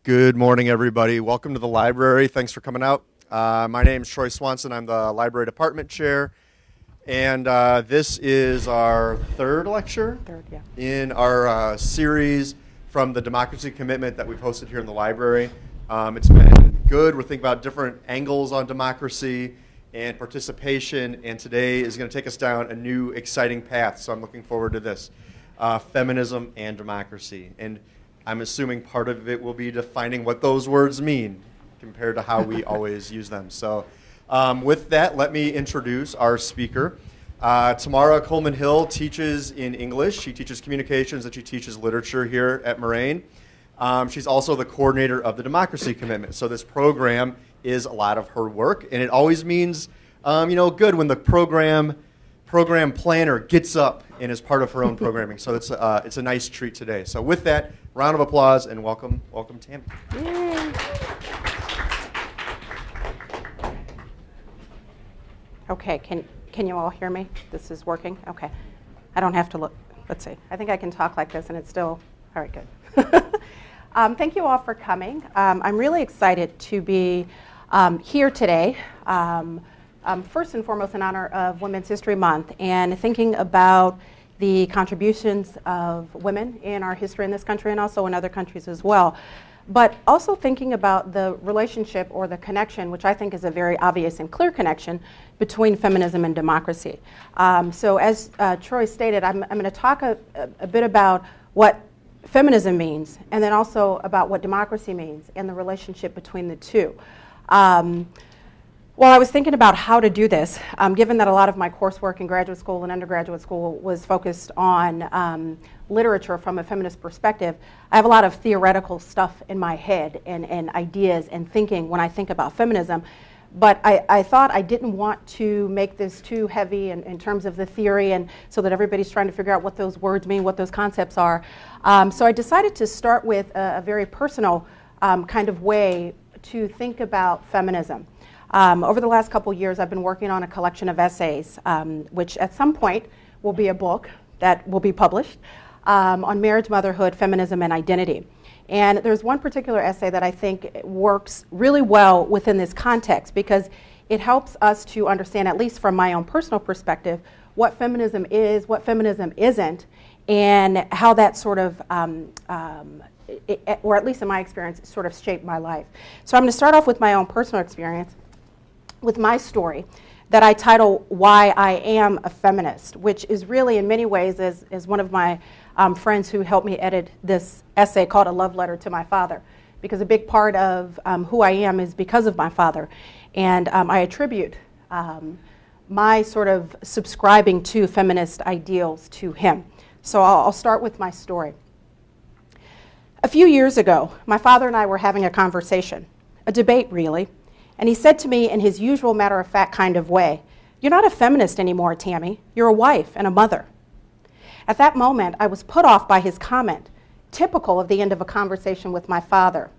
Good morning, everybody. Welcome to the library. Thanks for coming out. My name is Troy Swanson. I'm the library department chair. And this is our third lecture in our series from the democracy commitment that we've hosted here in the library. It's been good. We're thinking about different angles on democracy and participation, and today is going to take us down a new exciting path, so I'm looking forward to this. Feminism and democracy. And I'm assuming part of it will be defining what those words mean compared to how we always use them. So with that, let me introduce our speaker. Tamarra Coleman-Hill teaches in English. She teaches communications and she teaches literature here at Moraine. She's also the coordinator of the Democracy Commitment. So this program is a lot of her work, and it always means, good when the program planner gets up and is part of her own programming. So it's a nice treat today. So with that, round of applause and welcome Tammy. Yay. Okay, can you all hear me? This is working? Okay. I don't have to look. Let's see. I think I can talk like this and it's still, all right, good. Thank you all for coming. I'm really excited to be here today. First and foremost in honor of Women's History Month and thinking about the contributions of women in our history in this country and also in other countries as well. But also thinking about the relationship or the connection, which I think is a very obvious and clear connection between feminism and democracy. So as Troy stated, I'm going to talk a bit about what feminism means and then also about what democracy means and the relationship between the two. Well, I was thinking about how to do this, given that a lot of my coursework in graduate school and undergraduate school was focused on literature from a feminist perspective. I have a lot of theoretical stuff in my head and ideas and thinking when I think about feminism, but I thought I didn't want to make this too heavy in terms of the theory and so that everybody's trying to figure out what those words mean, what those concepts are. So I decided to start with a very personal kind of way to think about feminism. Over the last couple years, I've been working on a collection of essays, which at some point will be a book that will be published on marriage, motherhood, feminism, and identity. And there's one particular essay that I think works really well within this context because it helps us to understand, at least from my own personal perspective, what feminism is, what feminism isn't, and how that sort of, or at least in my experience, sort of shaped my life. So I'm going to start off with my own personal experience, with my story that I title Why I Am a Feminist, which is really in many ways as one of my friends who helped me edit this essay called A Love Letter to My Father, because a big part of who I am is because of my father. And I attribute my sort of subscribing to feminist ideals to him. So I'll start with my story. A few years ago, my father and I were having a conversation, a debate really, and he said to me in his usual matter-of-fact kind of way, "You're not a feminist anymore, Tammy. You're a wife and a mother." At that moment, I was put off by his comment, typical of the end of a conversation with my father.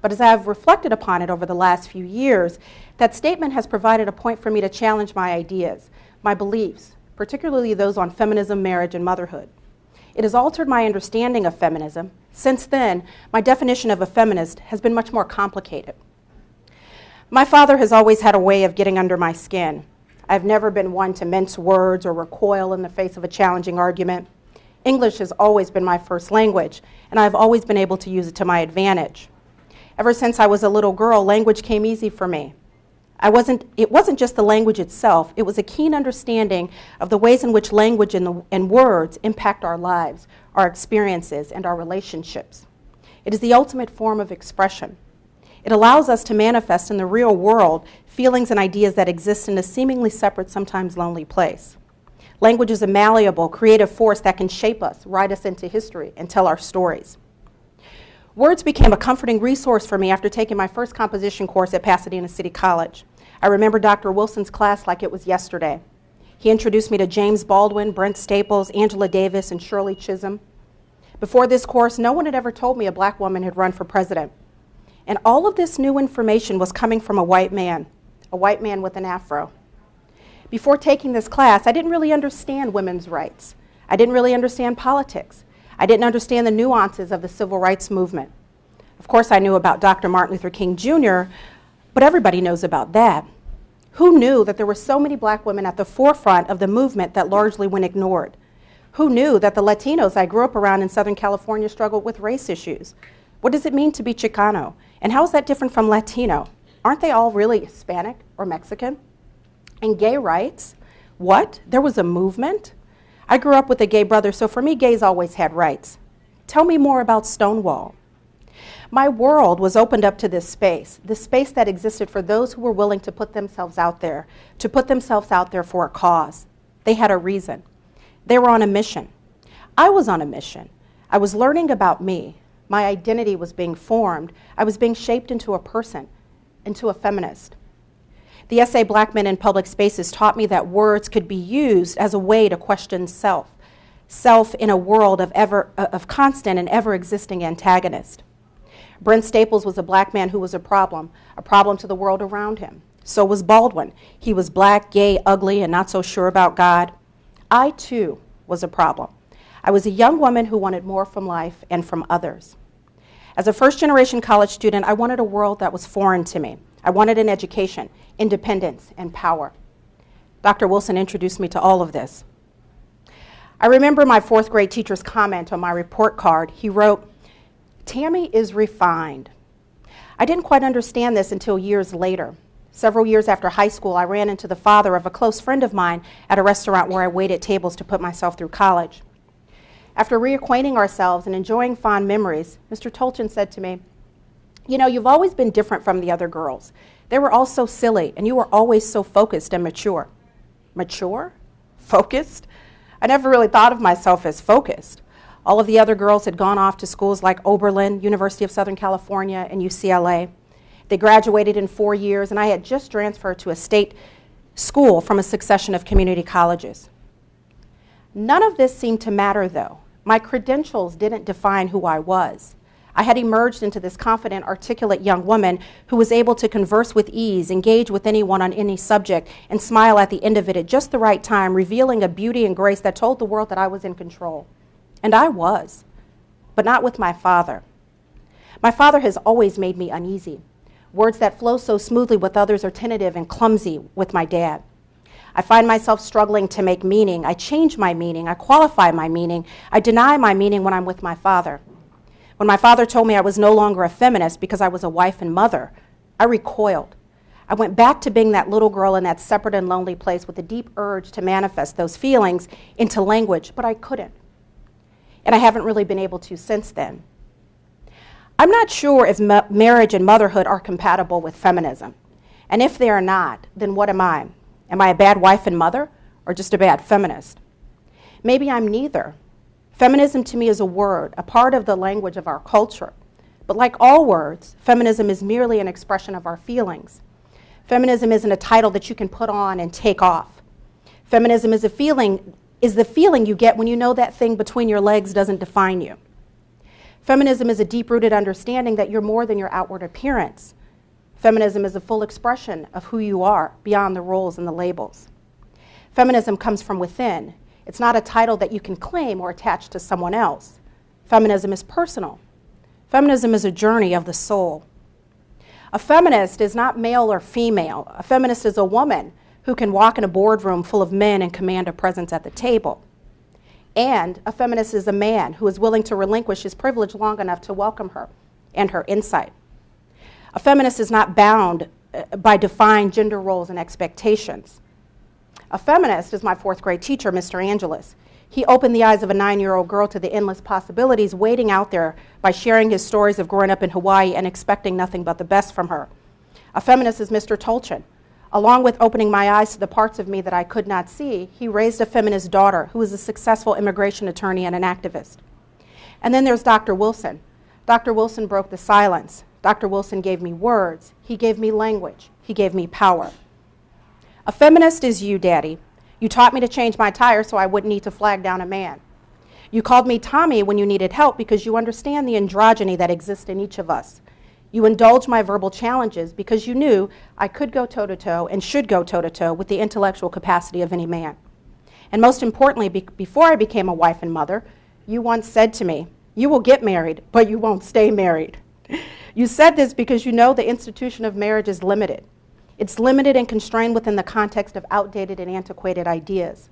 But as I have reflected upon it over the last few years, that statement has provided a point for me to challenge my ideas, my beliefs, particularly those on feminism, marriage, and motherhood. It has altered my understanding of feminism. Since then, my definition of a feminist has been much more complicated. My father has always had a way of getting under my skin. I've never been one to mince words or recoil in the face of a challenging argument. English has always been my first language, and I've always been able to use it to my advantage. Ever since I was a little girl, language came easy for me. It wasn't just the language itself, it was a keen understanding of the ways in which language and words impact our lives, our experiences, and our relationships. It is the ultimate form of expression. It allows us to manifest in the real world feelings and ideas that exist in a seemingly separate, sometimes lonely place. Language is a malleable, creative force that can shape us, write us into history, and tell our stories. Words became a comforting resource for me after taking my first composition course at Pasadena City College. I remember Dr. Wilson's class like it was yesterday. He introduced me to James Baldwin, Brent Staples, Angela Davis, and Shirley Chisholm. Before this course, no one had ever told me a black woman had run for president. And all of this new information was coming from a white man with an afro. Before taking this class, I didn't really understand women's rights. I didn't really understand politics. I didn't understand the nuances of the civil rights movement. Of course, I knew about Dr. Martin Luther King Jr., but everybody knows about that. Who knew that there were so many black women at the forefront of the movement that largely went ignored? Who knew that the Latinos I grew up around in Southern California struggled with race issues? What does it mean to be Chicano? And how is that different from Latino? Aren't they all really Hispanic or Mexican? And gay rights? What? There was a movement? I grew up with a gay brother, so for me, gays always had rights. Tell me more about Stonewall. My world was opened up to this space that existed for those who were willing to put themselves out there for a cause. They had a reason. They were on a mission. I was on a mission. I was learning about me. My identity was being formed. I was being shaped into a person, into a feminist. The essay Black Men in Public Spaces taught me that words could be used as a way to question self in a world of constant and ever-existing antagonist. Brent Staples was a black man who was a problem to the world around him. So was Baldwin. He was black, gay, ugly, and not so sure about God. I, too, was a problem. I was a young woman who wanted more from life and from others. As a first-generation college student, I wanted a world that was foreign to me. I wanted an education, independence, and power. Dr. Wilson introduced me to all of this. I remember my fourth grade teacher's comment on my report card. He wrote, "Tammy is refined." I didn't quite understand this until years later. Several years after high school, I ran into the father of a close friend of mine at a restaurant where I waited tables to put myself through college. After reacquainting ourselves and enjoying fond memories, Mr. Tolchin said to me, "You know, you've always been different from the other girls. They were all so silly, and you were always so focused and mature." Mature? Focused? I never really thought of myself as focused. All of the other girls had gone off to schools like Oberlin, University of Southern California, and UCLA. They graduated in 4 years, and I had just transferred to a state school from a succession of community colleges. None of this seemed to matter, though. My credentials didn't define who I was. I had emerged into this confident, articulate young woman who was able to converse with ease, engage with anyone on any subject, and smile at the end of it at just the right time, revealing a beauty and grace that told the world that I was in control. And I was, but not with my father. My father has always made me uneasy. Words that flow so smoothly with others are tentative and clumsy with my dad. I find myself struggling to make meaning. I change my meaning. I qualify my meaning. I deny my meaning when I'm with my father. When my father told me I was no longer a feminist because I was a wife and mother, I recoiled. I went back to being that little girl in that separate and lonely place with a deep urge to manifest those feelings into language, but I couldn't. And I haven't really been able to since then. I'm not sure if marriage and motherhood are compatible with feminism. And if they are not, then what am I? Am I a bad wife and mother, or just a bad feminist? Maybe I'm neither. Feminism to me is a word, a part of the language of our culture. But like all words, feminism is merely an expression of our feelings. Feminism isn't a title that you can put on and take off. Feminism is the feeling you get when you know that thing between your legs doesn't define you. Feminism is a deep-rooted understanding that you're more than your outward appearance. Feminism is a full expression of who you are beyond the roles and the labels. Feminism comes from within. It's not a title that you can claim or attach to someone else. Feminism is personal. Feminism is a journey of the soul. A feminist is not male or female. A feminist is a woman who can walk in a boardroom full of men and command a presence at the table. And a feminist is a man who is willing to relinquish his privilege long enough to welcome her and her insight. A feminist is not bound by defined gender roles and expectations. A feminist is my fourth grade teacher, Mr. Angeles. He opened the eyes of a 9-year-old girl to the endless possibilities waiting out there by sharing his stories of growing up in Hawaii and expecting nothing but the best from her. A feminist is Mr. Tolchin. Along with opening my eyes to the parts of me that I could not see, he raised a feminist daughter who is a successful immigration attorney and an activist. And then there's Dr. Wilson. Dr. Wilson broke the silence. Dr. Wilson gave me words. He gave me language. He gave me power. A feminist is you, Daddy. You taught me to change my tire so I wouldn't need to flag down a man. You called me Tommy when you needed help because you understand the androgyny that exists in each of us. You indulged my verbal challenges because you knew I could go toe-to-toe and should go toe-to-toe with the intellectual capacity of any man. And most importantly, before I became a wife and mother, you once said to me, "You will get married, but you won't stay married." You said this because you know the institution of marriage is limited. It's limited and constrained within the context of outdated and antiquated ideals.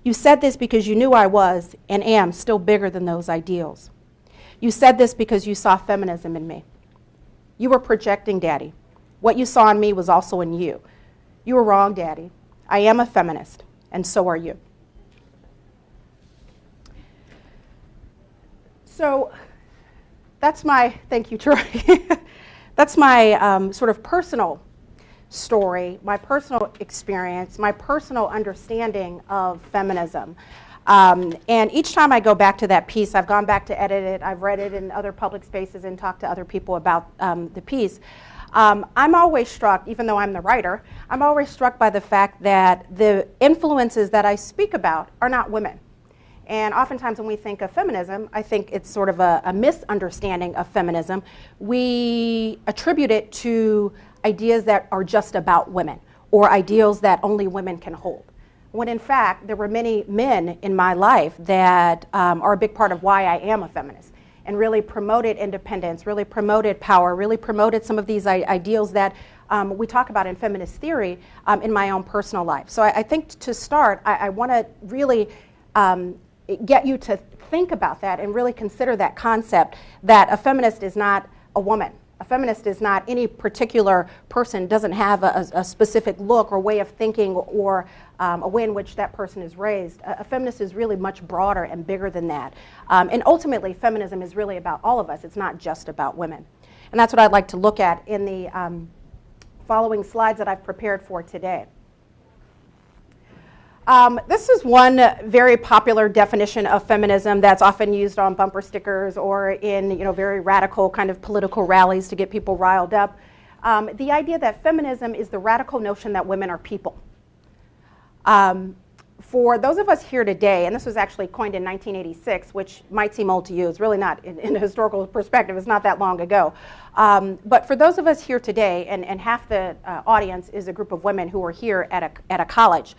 You said this because you knew I was and am still bigger than those ideals. You said this because you saw feminism in me. You were projecting, Daddy. What you saw in me was also in you. You were wrong, Daddy. I am a feminist, and so are you. So that's my, thank you, Troy. That's my sort of personal story, my personal experience, my personal understanding of feminism. And each time I go back to that piece, I've gone back to edit it, I've read it in other public spaces and talked to other people about the piece. I'm always struck, even though I'm the writer, I'm always struck by the fact that the influences that I speak about are not women. And oftentimes when we think of feminism, I think it's sort of a misunderstanding of feminism. We attribute it to ideas that are just about women or ideals that only women can hold. When in fact, there were many men in my life that are a big part of why I am a feminist and really promoted independence, really promoted power, really promoted some of these ideals that we talk about in feminist theory in my own personal life. So I think to start, I want to really get you to think about that and really consider that concept that a feminist is not a woman. A feminist is not any particular person, doesn't have a specific look or way of thinking or a way in which that person is raised. A feminist is really much broader and bigger than that. And ultimately, feminism is really about all of us. It's not just about women. And that's what I'd like to look at in the following slides that I've prepared for today. This is one very popular definition of feminism that's often used on bumper stickers or in very radical kind of political rallies to get people riled up. The idea that feminism is the radical notion that women are people. For those of us here today, and this was actually coined in 1986, which might seem old to you, it's really not in a historical perspective, it's not that long ago. But for those of us here today, and half the audience is a group of women who are here at a college,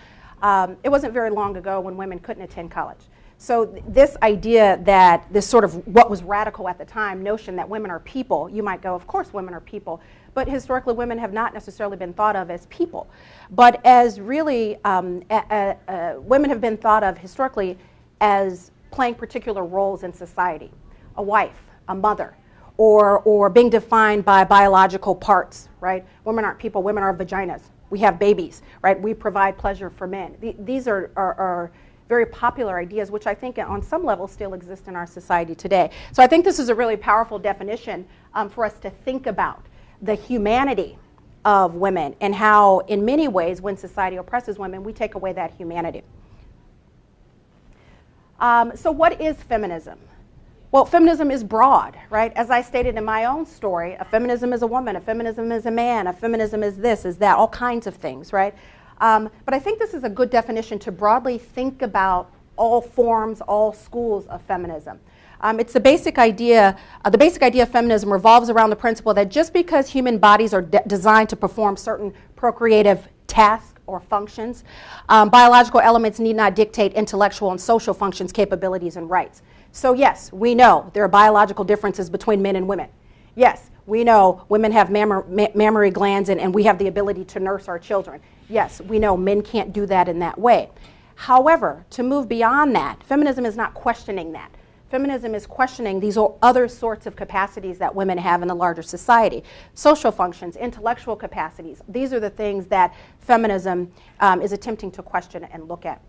it wasn't very long ago when women couldn't attend college. So this idea that this sort of what was radical at the time notion that women are people, you might go, of course women are people, but historically women have not necessarily been thought of as people, but as really women have been thought of historically as playing particular roles in society, a wife, a mother, or being defined by biological parts, right? Women aren't people, women are vaginas. We have babies, right? We provide pleasure for men. These are very popular ideas, which I think on some level still exist in our society today. So I think this is a really powerful definition for us to think about the humanity of women and how, in many ways, when society oppresses women, we take away that humanity. So what is feminism? Well, feminism is broad, right? As I stated in my own story, a feminism is a woman, a feminism is a man, a feminism is this, is that, all kinds of things, right? But I think this is a good definition to broadly think about all forms, all schools of feminism. It's the basic idea of feminism revolves around the principle that just because human bodies are designed to perform certain procreative tasks or functions, biological elements need not dictate intellectual and social functions, capabilities, and rights. So yes, we know there are biological differences between men and women. Yes, we know women have mammary glands and we have the ability to nurse our children. Yes, we know men can't do that in that way. However, to move beyond that, feminism is not questioning that. Feminism is questioning these other sorts of capacities that women have in the larger society. Social functions, intellectual capacities, these are the things that feminism is attempting to question and look at.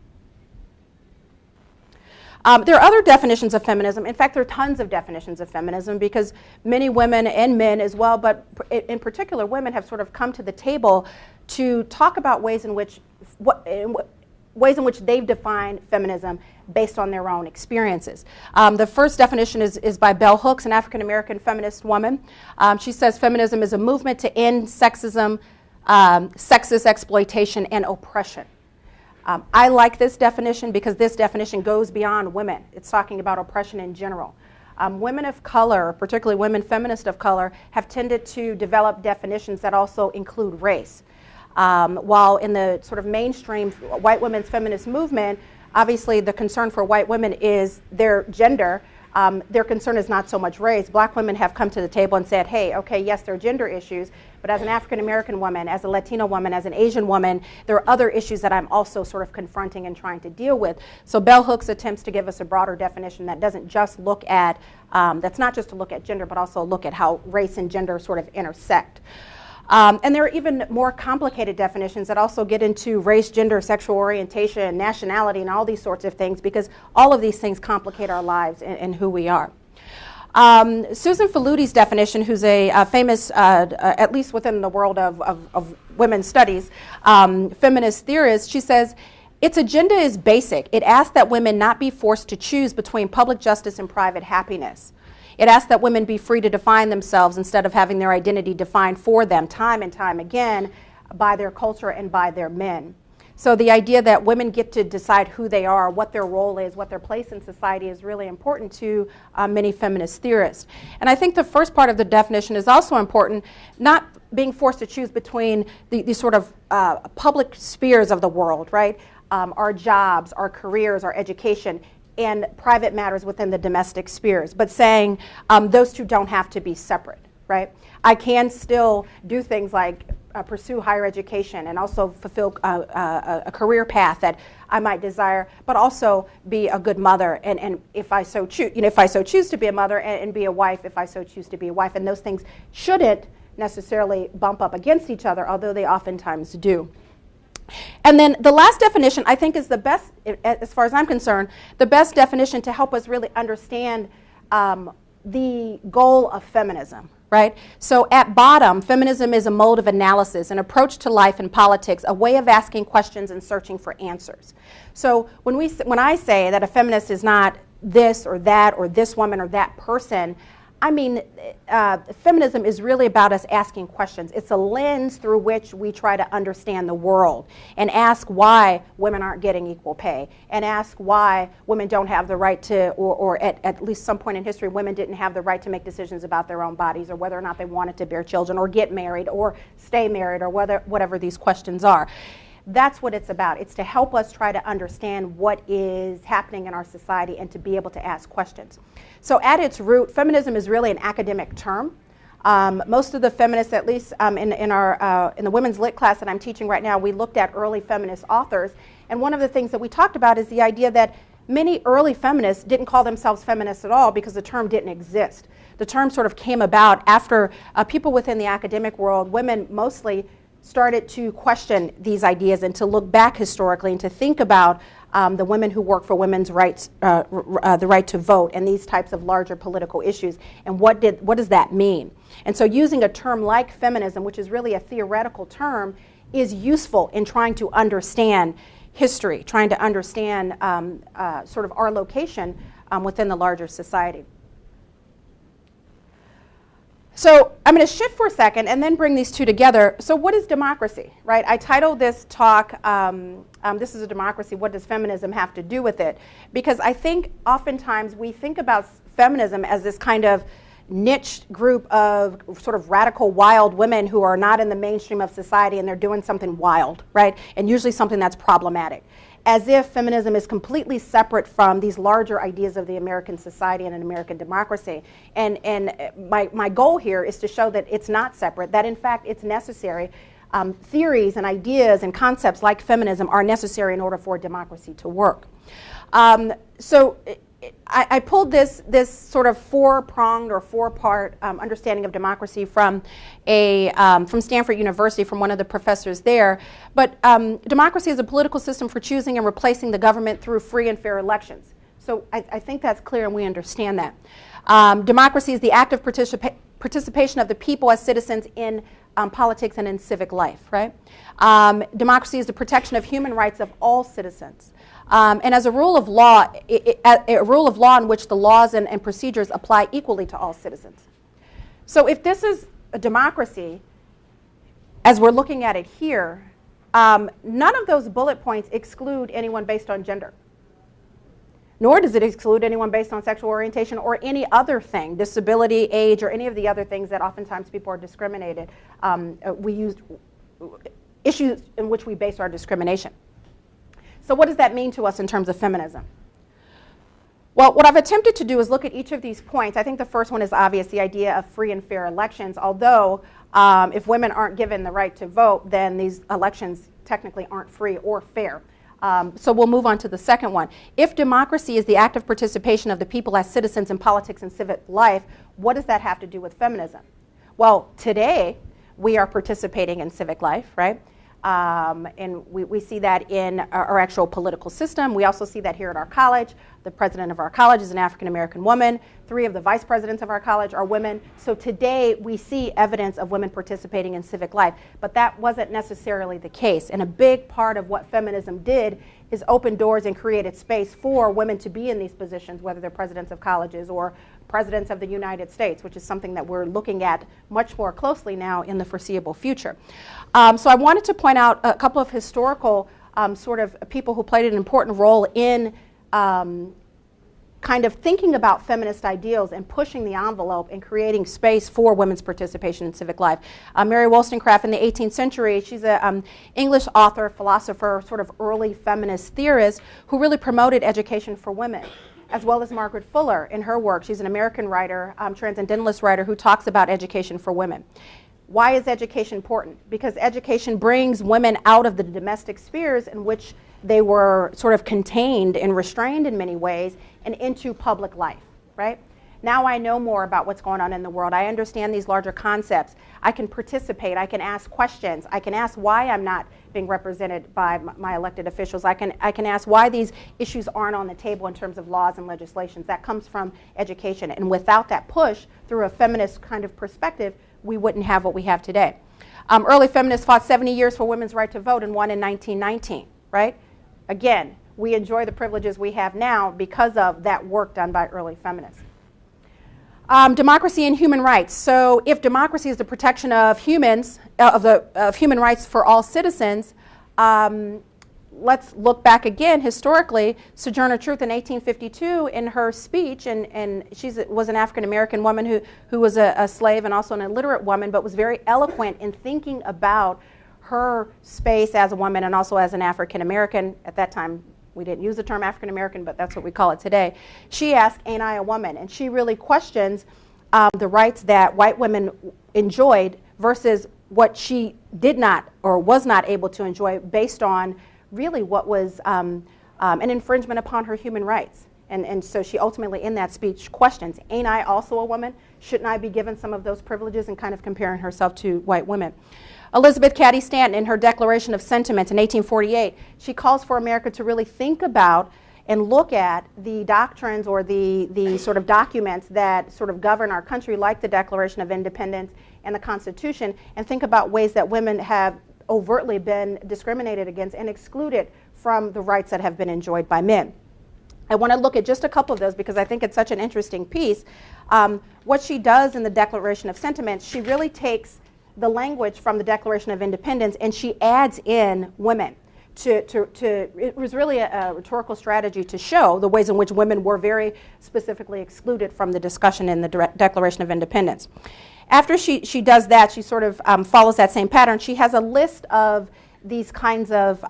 There are other definitions of feminism. In fact, there are tons of definitions of feminism because many women and men as well, but in particular women have sort of come to the table to talk about ways in which they've defined feminism based on their own experiences. The first definition is by Bell Hooks, an African-American feminist woman. She says feminism is a movement to end sexism, sexist exploitation, and oppression. I like this definition because this definition goes beyond women. It's talking about oppression in general. Women of color, particularly women feminists of color, have tended to develop definitions that also include race. While in the sort of mainstream white women's feminist movement, obviously the concern for white women is their gender. their concern is not so much race. Black women have come to the table and said, hey, okay, yes, there are gender issues, but as an African American woman, as a Latino woman, as an Asian woman, there are other issues that I'm also sort of confronting and trying to deal with. So bell hooks attempts to give us a broader definition that doesn't just look at, that's not just to look at gender, but also look at how race and gender sort of intersect. And there are even more complicated definitions that also get into race, gender, sexual orientation, nationality, and all these sorts of things, because all of these things complicate our lives and who we are. Susan Faludi's definition, who's a famous, at least within the world of women's studies, feminist theorist, she says, its agenda is basic. It asks that women not be forced to choose between public justice and private happiness. It asks that women be free to define themselves instead of having their identity defined for them time and time again by their culture and by their men. So the idea that women get to decide who they are, what their role is, what their place in society is really important to many feminist theorists. And I think the first part of the definition is also important, not being forced to choose between the sort of public spheres of the world, right? Our jobs, our careers, our education, and private matters within the domestic spheres, but saying those two don't have to be separate, right? I can still do things like pursue higher education and also fulfill a career path that I might desire, but also be a good mother, and if I so choose, if I so choose to be a mother, and be a wife if I so choose to be a wife, and those things shouldn't necessarily bump up against each other, although they oftentimes do. And then the last definition, I think, is the best, as far as I'm concerned, the best definition to help us really understand the goal of feminism, right? So at bottom, feminism is a mode of analysis, an approach to life and politics, a way of asking questions and searching for answers. So when I say that a feminist is not this or that or this woman or that person, I mean, feminism is really about us asking questions. It's a lens through which we try to understand the world and ask why women aren't getting equal pay, and ask why women don't have the right to, or at least some point in history, women didn't have the right to make decisions about their own bodies, or whether or not they wanted to bear children, or get married, or stay married, or whatever these questions are. That's what it's about. It's to help us try to understand what is happening in our society and to be able to ask questions. So at its root, feminism is really an academic term. Most of the feminists, at least in the women's lit class that I'm teaching right now, we looked at early feminist authors. And one of the things that we talked about is the idea that many early feminists didn't call themselves feminists at all because the term didn't exist. The term sort of came about after people within the academic world, women mostly, started to question these ideas and to look back historically and to think about the women who work for women's rights, the right to vote, and these types of larger political issues, and what does that mean? And so using a term like feminism, which is really a theoretical term, is useful in trying to understand history, trying to understand sort of our location within the larger society. So I'm going to shift for a second and then bring these two together. So what is democracy, right? I titled this talk, This is a Democracy, What Does Feminism Have to Do with It? Because I think oftentimes we think about feminism as this kind of niche group of sort of radical, wild women who are not in the mainstream of society and they're doing something wild, right? And usually something that's problematic. As if feminism is completely separate from these larger ideas of the American society and an American democracy. And my goal here is to show that it's not separate, that in fact it's necessary. Theories and ideas and concepts like feminism are necessary in order for democracy to work. So I pulled this sort of four-pronged or four-part understanding of democracy from Stanford University, from one of the professors there. But democracy is a political system for choosing and replacing the government through free and fair elections. So I think that's clear and we understand that. Democracy is the active participation of the people as citizens in politics and in civic life, right? Democracy is the protection of human rights of all citizens. And as a rule of law, a rule of law in which the laws and procedures apply equally to all citizens. So if this is a democracy, as we're looking at it here, none of those bullet points exclude anyone based on gender. Nor does it exclude anyone based on sexual orientation or any other thing, disability, age, or any of the other things that oftentimes people are discriminated. We use issues in which we base our discrimination. So what does that mean to us in terms of feminism? Well, what I've attempted to do is look at each of these points. I think the first one is obvious, the idea of free and fair elections, although if women aren't given the right to vote, then these elections technically aren't free or fair. So we'll move on to the second one. If democracy is the active participation of the people as citizens in politics and civic life, what does that have to do with feminism? Well, today we are participating in civic life, right? And we see that in our actual political system. We also see that here at our college. The president of our college is an African-American woman. 3 of the vice presidents of our college are women. So today we see evidence of women participating in civic life. But that wasn't necessarily the case. And a big part of what feminism did is open doors and created space for women to be in these positions, whether they're presidents of colleges or presidents of the United States, which is something that we're looking at much more closely now in the foreseeable future. So I wanted to point out a couple of historical sort of people who played an important role in kind of thinking about feminist ideals and pushing the envelope and creating space for women's participation in civic life. Mary Wollstonecraft in the 18th century, she's an English author, philosopher, sort of early feminist theorist who really promoted education for women, as well as Margaret Fuller in her work. She's an American writer, transcendentalist writer who talks about education for women. Why is education important? Because education brings women out of the domestic spheres in which they were sort of contained and restrained in many ways and into public life, right? Now I know more about what's going on in the world. I understand these larger concepts. I can participate. I can ask questions. I can ask why I'm not being represented by my elected officials. I can ask why these issues aren't on the table in terms of laws and legislations. That comes from education. And without that push through a feminist kind of perspective, we wouldn't have what we have today. Early feminists fought 70 years for women's right to vote and won in 1919, right? Again, we enjoy the privileges we have now because of that work done by early feminists. Democracy and human rights. So if democracy is the protection of humans, of human rights for all citizens, let's look back again historically. Sojourner Truth in 1852 in her speech, and she was an African-American woman who was a slave and also an illiterate woman, but was very eloquent in thinking about her space as a woman and also as an African-American. At that time, we didn't use the term African-American, but that's what we call it today. She asked, "Ain't I a woman?" And she really questions the rights that white women enjoyed versus what she did not or was not able to enjoy based on really what was an infringement upon her human rights. And so she ultimately in that speech questions, "Ain't I also a woman? Shouldn't I be given some of those privileges?" and kind of comparing herself to white women. Elizabeth Cady Stanton, in her Declaration of Sentiments in 1848, she calls for America to really think about and look at the doctrines or the sort of documents that sort of govern our country, like the Declaration of Independence and the Constitution, and think about ways that women have overtly been discriminated against and excluded from the rights that have been enjoyed by men. I want to look at just a couple of those because I think it's such an interesting piece. What she does in the Declaration of Sentiments, she really takes the language from the Declaration of Independence and she adds in women. It was really a rhetorical strategy to show the ways in which women were very specifically excluded from the discussion in the Declaration of Independence. After she does that, she sort of follows that same pattern. She has a list of these kinds of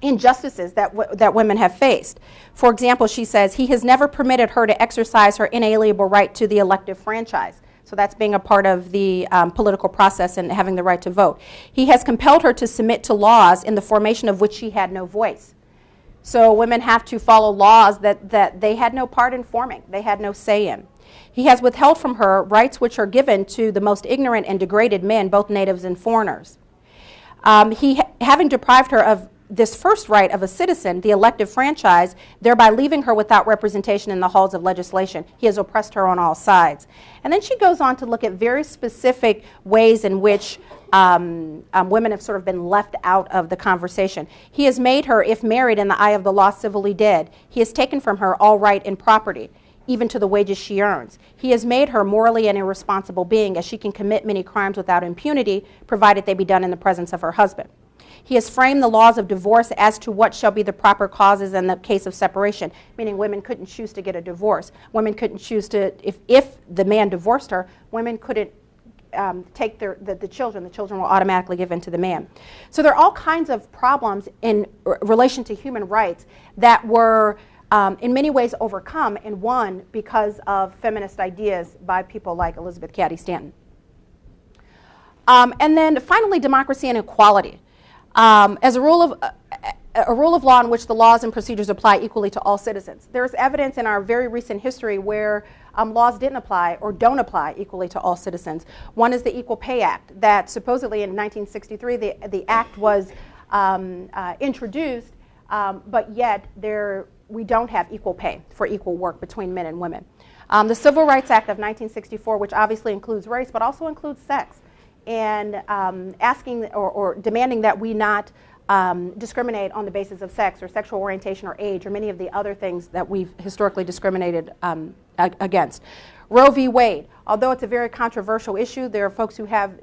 injustices that women have faced. For example, she says, "He has never permitted her to exercise her inalienable right to the elective franchise." So that's being a part of the political process and having the right to vote. "He has compelled her to submit to laws in the formation of which she had no voice." So women have to follow laws that they had no part in forming, they had no say in. "He has withheld from her rights which are given to the most ignorant and degraded men, both natives and foreigners." Having deprived her of this first right of a citizen, the elective franchise, thereby leaving her without representation in the halls of legislation. He has oppressed her on all sides. And then she goes on to look at very specific ways in which women have sort of been left out of the conversation. "He has made her, if married, in the eye of the law, civilly dead. He has taken from her all right in property, even to the wages she earns. He has made her morally an irresponsible being, as she can commit many crimes without impunity, provided they be done in the presence of her husband. He has framed the laws of divorce as to what shall be the proper causes in the case of separation," meaning women couldn't choose to get a divorce. Women couldn't choose to, if the man divorced her, women couldn't take the children. The children were automatically given to the man. So there are all kinds of problems in relation to human rights that were in many ways overcome and won because of feminist ideas by people like Elizabeth Cady Stanton. And then finally, democracy and equality. As a rule of law in which the laws and procedures apply equally to all citizens. There's evidence in our very recent history where laws didn't apply or don't apply equally to all citizens. One is the Equal Pay Act that supposedly in 1963 the act was introduced, but yet we don't have equal pay for equal work between men and women. The Civil Rights Act of 1964, which obviously includes race but also includes sex, and asking or demanding that we not discriminate on the basis of sex or sexual orientation or age or many of the other things that we've historically discriminated against. Roe v. Wade, although it's a very controversial issue, there are folks who have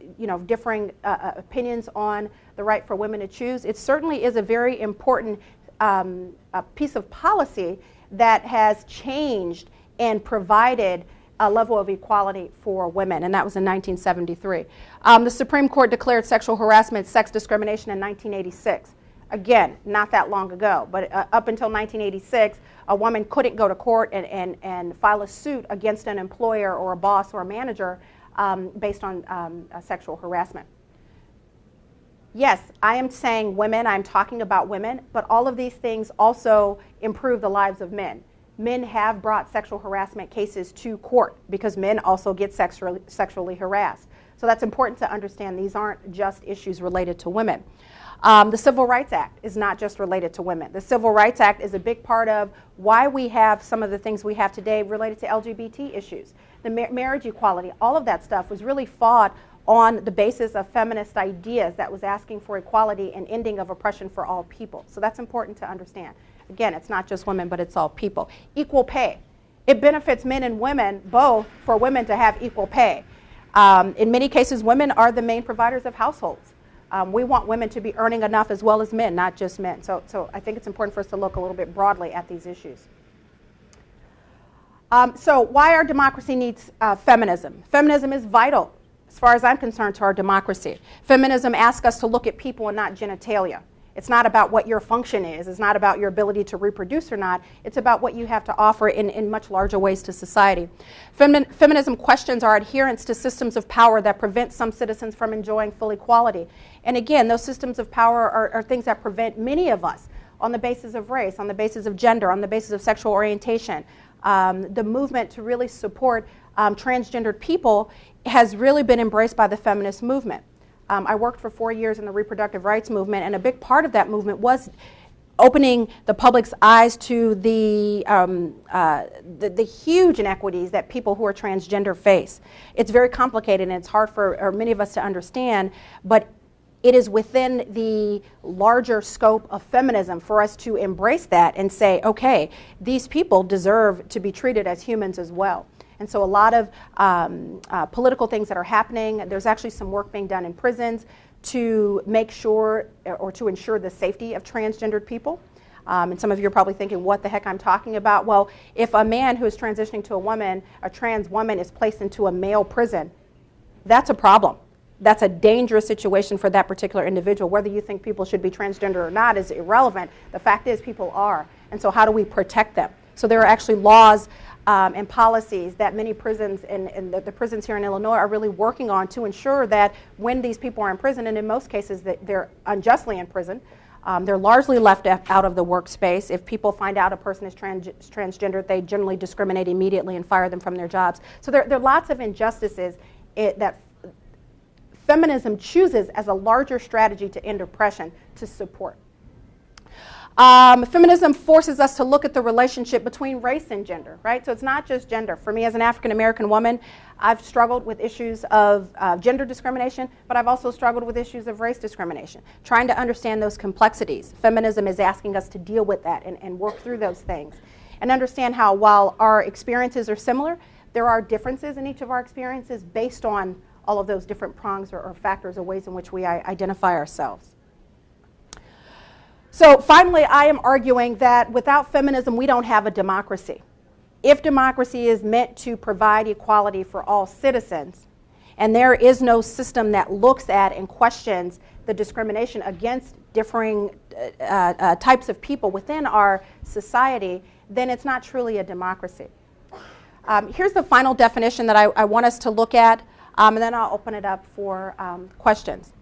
differing opinions on the right for women to choose. It certainly is a very important piece of policy that has changed and provided a level of equality for women, and that was in 1973. The Supreme Court declared sexual harassment sex discrimination in 1986. Again, not that long ago, but up until 1986, a woman couldn't go to court and file a suit against an employer or a boss or a manager based on sexual harassment. Yes, I am saying women, I'm talking about women, but all of these things also improve the lives of men. Men have brought sexual harassment cases to court because men also get sexually harassed. So that's important to understand. These aren't just issues related to women. The Civil Rights Act is not just related to women. The Civil Rights Act is a big part of why we have some of the things we have today related to LGBT issues. The marriage equality, all of that stuff was really fought on the basis of feminist ideas that was asking for equality and ending of oppression for all people. So that's important to understand. Again, it's not just women, but it's all people. Equal pay. It benefits men and women both for women to have equal pay. In many cases, women are the main providers of households. We want women to be earning enough as well as men, not just men. So I think it's important for us to look a little bit broadly at these issues. So why our democracy needs feminism? Feminism is vital, as far as I'm concerned, to our democracy. Feminism asks us to look at people and not genitalia. It's not about what your function is. It's not about your ability to reproduce or not. It's about what you have to offer in much larger ways to society. Feminism questions our adherence to systems of power that prevent some citizens from enjoying full equality. And again, those systems of power are things that prevent many of us on the basis of race, on the basis of gender, on the basis of sexual orientation. The movement to really support transgendered people has really been embraced by the feminist movement. I worked for 4 years in the reproductive rights movement, and a big part of that movement was opening the public's eyes to the huge inequities that people who are transgender face. It's very complicated, and it's hard for many of us to understand, but it is within the larger scope of feminism for us to embrace that and say, okay, these people deserve to be treated as humans as well. And so a lot of political things that are happening, there's actually some work being done in prisons to make sure or to ensure the safety of transgendered people. And some of you are probably thinking, what the heck I'm talking about? Well, if a man who is transitioning to a woman, a trans woman, is placed into a male prison, that's a problem. That's a dangerous situation for that particular individual. Whether you think people should be transgender or not is irrelevant. The fact is people are. And so how do we protect them? So there are actually laws and policies that many prisons and the prisons here in Illinois are really working on to ensure that when these people are in prison, and in most cases that they're unjustly in prison, they're largely left out of the workspace. If people find out a person is transgender, they generally discriminate immediately and fire them from their jobs. So there are lots of injustices that feminism chooses as a larger strategy to end oppression to support. Feminism forces us to look at the relationship between race and gender, right? So it's not just gender. For me as an African American woman, I've struggled with issues of gender discrimination, but I've also struggled with issues of race discrimination. Trying to understand those complexities. Feminism is asking us to deal with that and work through those things. And understand how while our experiences are similar, there are differences in each of our experiences based on all of those different prongs or factors or ways in which we identify ourselves. So finally, I am arguing that without feminism, we don't have a democracy. If democracy is meant to provide equality for all citizens, and there is no system that looks at and questions the discrimination against differing types of people within our society, then it's not truly a democracy. Here's the final definition that I want us to look at, and then I'll open it up for questions.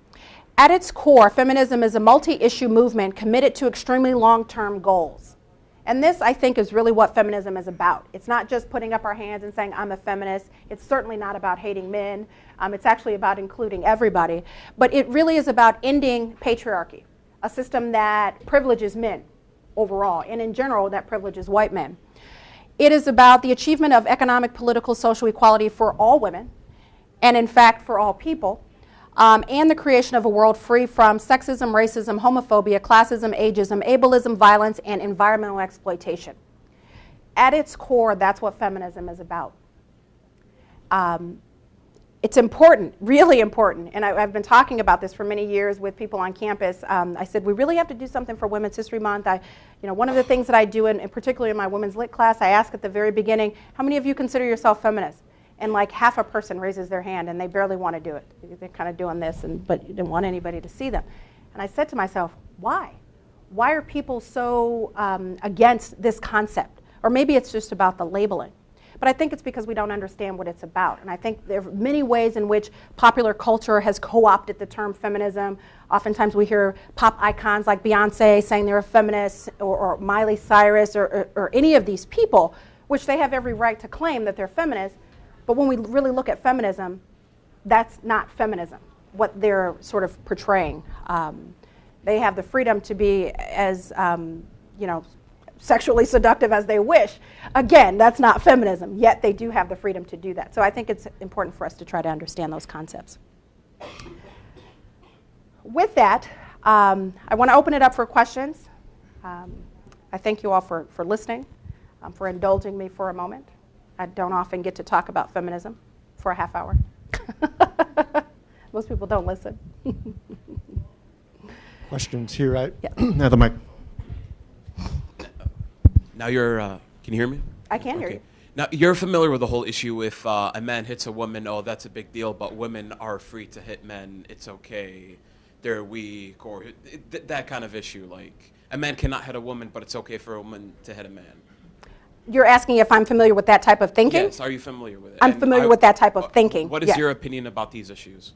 At its core, feminism is a multi-issue movement committed to extremely long-term goals. And this, I think, is really what feminism is about. It's not just putting up our hands and saying, I'm a feminist. It's certainly not about hating men. It's actually about including everybody. But it really is about ending patriarchy, a system that privileges men overall, and in general, that privileges white men. It is about the achievement of economic, political, social equality for all women, and in fact, for all people. And the creation of a world free from sexism, racism, homophobia, classism, ageism, ableism, violence, and environmental exploitation. At its core, that's what feminism is about. It's important, really important, and I've been talking about this for many years with people on campus. I said, we really have to do something for Women's History Month. One of the things that I do, and particularly in my women's lit class, I ask at the very beginning, how many of you consider yourself feminist? And like half a person raises their hand, and they barely want to do it. They're kind of doing this, but you didn't want anybody to see them. And I said to myself, why? Why are people so against this concept? Or maybe it's just about the labeling. But I think it's because we don't understand what it's about. And I think there are many ways in which popular culture has co-opted the term feminism. Oftentimes we hear pop icons like Beyonce saying they're a feminist, or Miley Cyrus, or any of these people, which they have every right to claim that they're feminists. But when we really look at feminism, that's not feminism, what they're sort of portraying. They have the freedom to be as, sexually seductive as they wish. Again, that's not feminism, yet they do have the freedom to do that. So I think it's important for us to try to understand those concepts. With that, I want to open it up for questions. I thank you all for listening, for indulging me for a moment. I don't often get to talk about feminism for a half hour. Most people don't listen. Questions here, right? Yeah. Now the mic. Now you're, can you hear me? I can hear you. Now you're familiar with the whole issue if a man hits a woman, oh, that's a big deal, but women are free to hit men, it's okay, they're weak, or that kind of issue. Like, a man cannot hit a woman, but it's okay for a woman to hit a man. You're asking if I'm familiar with that type of thinking? Yes, are you familiar with it? I'm familiar with that type of thinking. What is your opinion about these issues?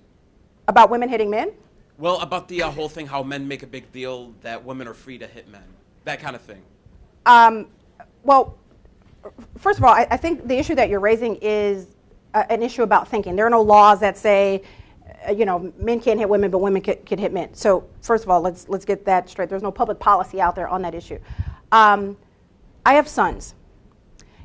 About women hitting men? Well, about the whole thing, how men make a big deal that women are free to hit men, that kind of thing. Well, first of all, I think the issue that you're raising is an issue about thinking. There are no laws that say, men can't hit women, but women can hit men. So first of all, let's get that straight. There's no public policy out there on that issue. I have sons,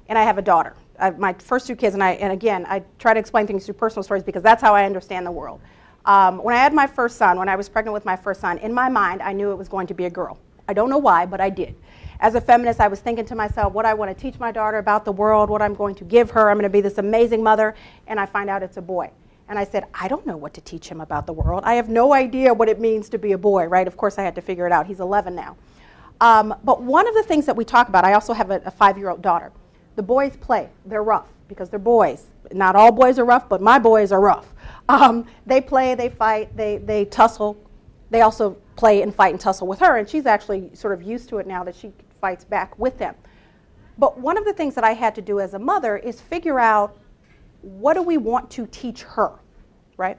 and I have a daughter. My first two kids, and again, I try to explain things through personal stories because that's how I understand the world. When I had my first son, when I was pregnant with my first son, in my mind, I knew it was going to be a girl. I don't know why, but I did. As a feminist, I was thinking to myself, what I want to teach my daughter about the world, what I'm going to give her. I'm going to be this amazing mother, and I find out it's a boy. And I said, I don't know what to teach him about the world. I have no idea what it means to be a boy, right? Of course, I had to figure it out. He's 11 now. But one of the things that we talk about, I also have a 5-year-old daughter. The boys play. They're rough because they're boys. Not all boys are rough, but my boys are rough. They play, they fight, they tussle. They also play and fight and tussle with her, and she's actually sort of used to it now that she fights back with them. But one of the things that I had to do as a mother is figure out, what do we want to teach her, right?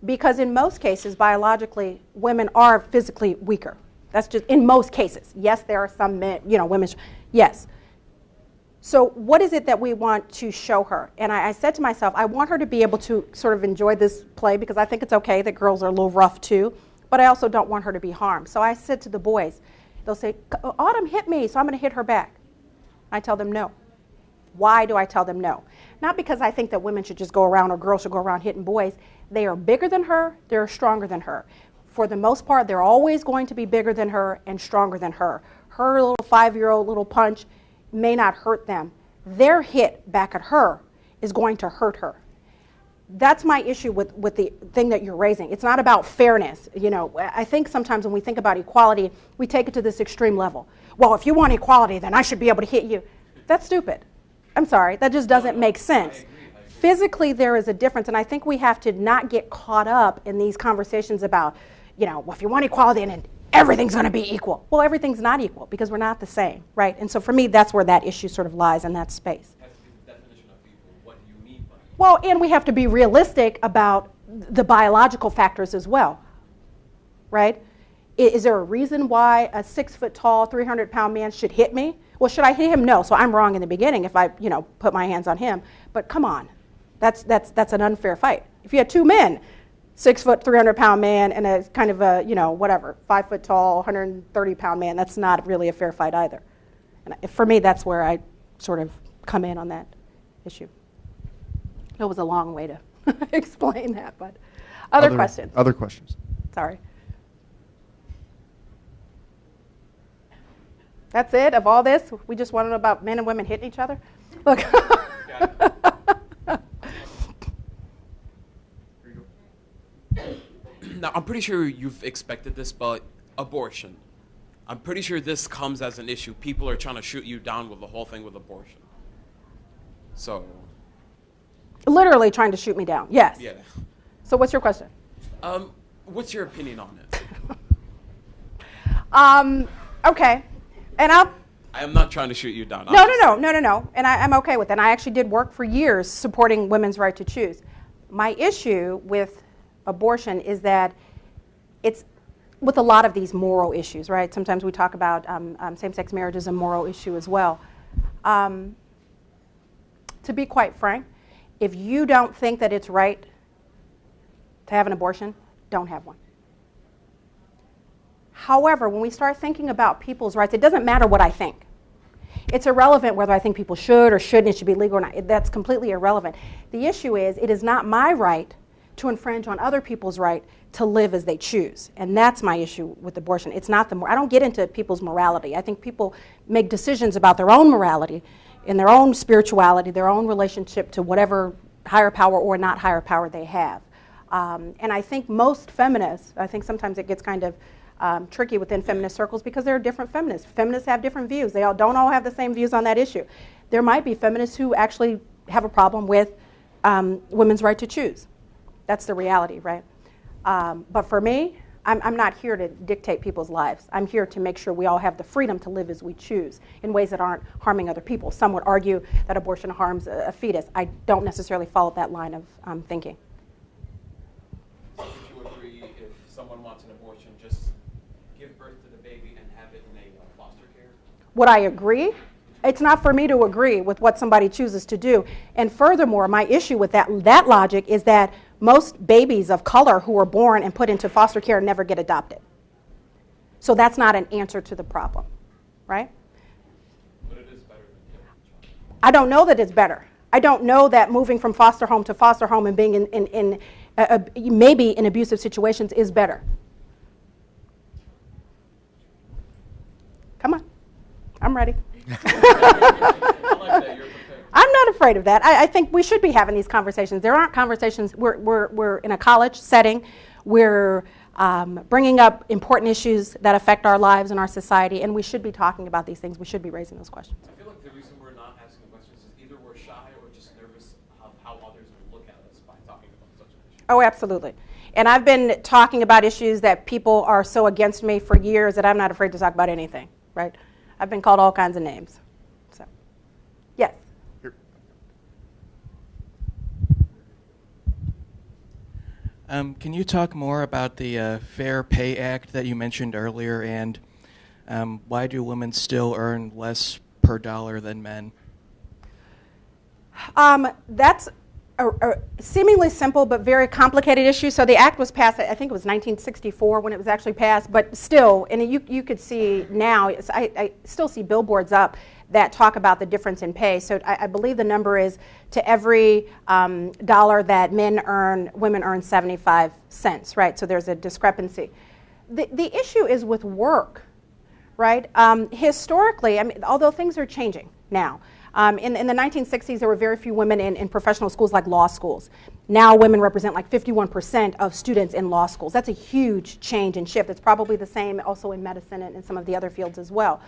Because in most cases, biologically, women are physically weaker. That's just in most cases. Yes, there are some men, women, yes. So what is it that we want to show her? And I said to myself, I want her to be able to sort of enjoy this play because I think it's okay that girls are a little rough too, but I also don't want her to be harmed. So I said to the boys, they'll say, Autumn hit me, so I'm going to hit her back. I tell them no. Why do I tell them no? Not because I think that women should just go around or girls should go around hitting boys. They are bigger than her. They're stronger than her. For the most part, they're always going to be bigger than her and stronger than her. Her little 5-year-old little punch may not hurt them. Their hit back at her is going to hurt her. That's my issue with the thing that you're raising. It's not about fairness. I think sometimes when we think about equality, we take it to this extreme level. Well, if you want equality, then I should be able to hit you. That's stupid. I'm sorry. That just doesn't make sense. Physically, there is a difference, and I think we have to not get caught up in these conversations about, well, if you want equality, then everything's going to be equal. Well, everything's not equal because we're not the same, right? And so for me, that's where that issue sort of lies in that space. Has to be the definition of equal. What do you mean by equal? Well, and we have to be realistic about the biological factors as well, right? Is there a reason why a 6-foot-tall, 300-pound man should hit me? Well, should I hit him? No. So I'm wrong in the beginning if I, put my hands on him. But come on, that's an unfair fight. If you had two men, 6-foot, 300-pound man, and a kind of a, 5-foot-tall, 130-pound man, that's not really a fair fight either. And for me, that's where I sort of come in on that issue. It was a long way to explain that, but other questions? Other questions? Sorry. That's it of all this? We just want to know about men and women hitting each other? Look. Now, I'm pretty sure you've expected this, but abortion. I'm pretty sure this comes as an issue. People are trying to shoot you down with the whole thing with abortion. So. Literally trying to shoot me down, yes. Yeah. So what's your question? What's your opinion on it? Okay. And I am not trying to shoot you down. No. And I'm okay with that. And I actually did work for years supporting women's right to choose. My issue with abortion is that it's with a lot of these moral issues, right? Sometimes we talk about same-sex marriage as a moral issue as well. To be quite frank, if you don't think that it's right to have an abortion, don't have one. However, when we start thinking about people's rights, it doesn't matter what I think. It's irrelevant whether I think people should or shouldn't, it should be legal or not. That's completely irrelevant. The issue is, it is not my right to infringe on other people's right to live as they choose. And that's my issue with abortion. It's not I don't get into people's morality. I think people make decisions about their own morality and their own spirituality, their own relationship to whatever higher power or not higher power they have. And I think most feminists, I think sometimes it gets kind of tricky within feminist circles because there are different feminists. Feminists have different views. They don't all have the same views on that issue. There might be feminists who actually have a problem with women's right to choose. That's the reality, right? But for me, I'm not here to dictate people's lives. I'm here to make sure we all have the freedom to live as we choose in ways that aren't harming other people. Some would argue that abortion harms a fetus. I don't necessarily follow that line of thinking. So would you agree if someone wants an abortion, just give birth to the baby and have it in a foster care? Would I agree? It's not for me to agree with what somebody chooses to do. And furthermore, my issue with that logic is that most babies of color who are born and put into foster care never get adopted. So that's not an answer to the problem, right? But it is better than killing a child. I don't know that it's better. I don't know that moving from foster home to foster home and being in maybe in abusive situations is better. Come on, I'm ready. I like that. You're prepared. I'm not afraid of that. I think we should be having these conversations. There aren't conversations. We're in a college setting. We're bringing up important issues that affect our lives and our society, and we should be talking about these things. We should be raising those questions. I feel like the reason we're not asking questions is either we're shy or just nervous of how others will look at us by talking about such an issue. Oh, absolutely. And I've been talking about issues that people are so against me for years that I'm not afraid to talk about anything, right? I've been called all kinds of names. So, yes. Here. Can you talk more about the Fair Pay Act that you mentioned earlier, and why do women still earn less per dollar than men? That's a seemingly simple but very complicated issue. So the act was passed, I think it was 1964 when it was actually passed, but still, and you could see now, I still see billboards up that talk about the difference in pay. So I believe the number is to every dollar that men earn, women earn 75 cents, right? So there's a discrepancy. The issue is with work, right? Historically, I mean, although things are changing now, in the 1960s, there were very few women in professional schools like law schools. Now women represent like 51% of students in law schools. That's a huge change and shift. It's probably the same also in medicine and in some of the other fields as well.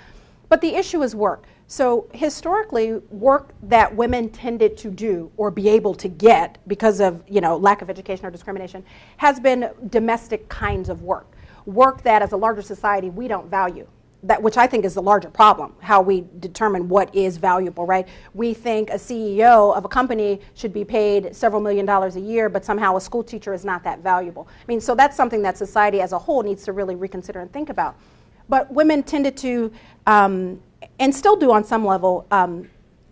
But the issue is work. So historically, work that women tended to do or be able to get because of lack of education or discrimination has been domestic kinds of work. work that as a larger society we don't value. That, which I think is the larger problem, how we determine what is valuable, right? We think a CEO of a company should be paid several $1 million a year, but somehow a school teacher is not that valuable. I mean, so that's something that society as a whole needs to really reconsider and think about. But women tended to, and still do on some level,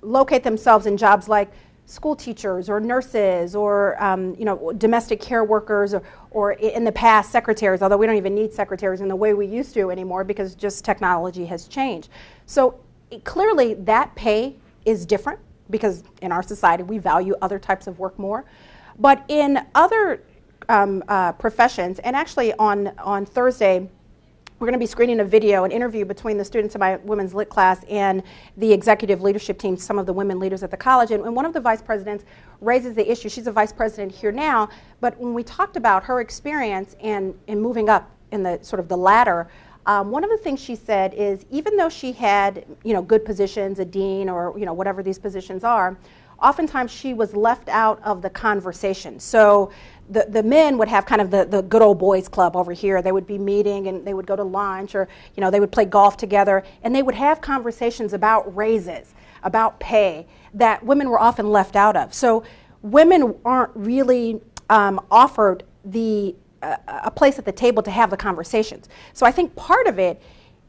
locate themselves in jobs like school teachers or nurses or domestic care workers or in the past secretaries, although we don't even need secretaries in the way we used to anymore because just technology has changed. So clearly that pay is different because in our society we value other types of work more. But in other professions, and actually on Thursday, we're going to be screening a video, an interview between the students in my women's lit class and the executive leadership team, some of the women leaders at the college. And one of the vice presidents raises the issue. She's a vice president here now, but when we talked about her experience in moving up in the sort of the ladder, one of the things she said is even though she had good positions, a dean or whatever these positions are, oftentimes she was left out of the conversation. So the men would have kind of the good old boys club over here. They would be meeting and they would go to lunch or they would play golf together and they would have conversations about raises, about pay that women were often left out of. So women aren't really offered a place at the table to have the conversations. So I think part of it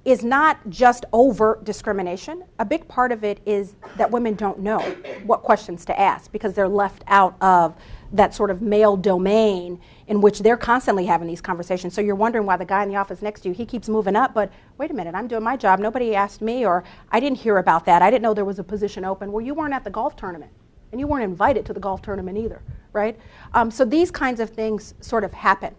is not just overt discrimination. A big part of it is that women don't know what questions to ask because they're left out of that sort of male domain in which they're constantly having these conversations. So you're wondering why the guy in the office next to you, he keeps moving up, but wait a minute, I'm doing my job. Nobody asked me, or I didn't hear about that. I didn't know there was a position open. Well, you weren't at the golf tournament, and you weren't invited to the golf tournament either, right? So these kinds of things sort of happen.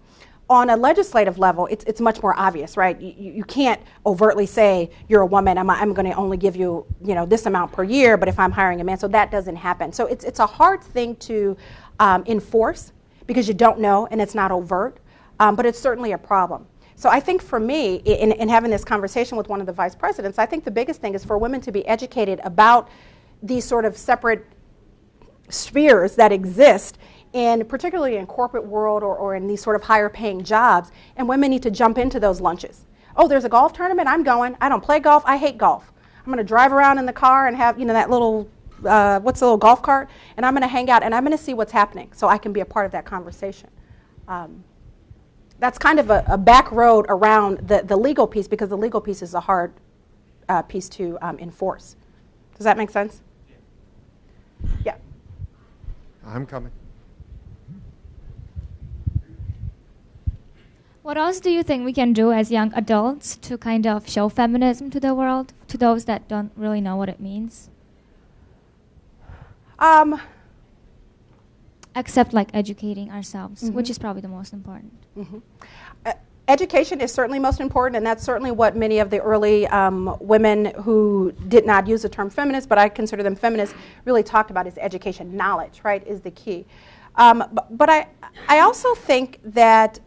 On a legislative level, it's much more obvious, right? You can't overtly say you're a woman. I'm going to only give you this amount per year. But if I'm hiring a man, so that doesn't happen. So it's a hard thing to enforce because you don't know and it's not overt. But it's certainly a problem. So I think for me, in having this conversation with one of the vice presidents, I think the biggest thing is for women to be educated about these sort of separate spheres that exist. And particularly in corporate world or in these sort of higher paying jobs, and women need to jump into those lunches. Oh, there's a golf tournament, I'm going. I don't play golf, I hate golf. I'm going to drive around in the car and have that little, what's the little golf cart, and I'm going to hang out and I'm going to see what's happening so I can be a part of that conversation. That's kind of a back road around the legal piece because the legal piece is a hard piece to enforce. Does that make sense? Yeah. I'm coming. What else do you think we can do as young adults to kind of show feminism to the world, to those that don't really know what it means? Except like educating ourselves, which is probably the most important. Education is certainly most important, and that's certainly what many of the early women who did not use the term feminist, but I consider them feminists, really talked about is education. Knowledge, right, is the key. But I also think that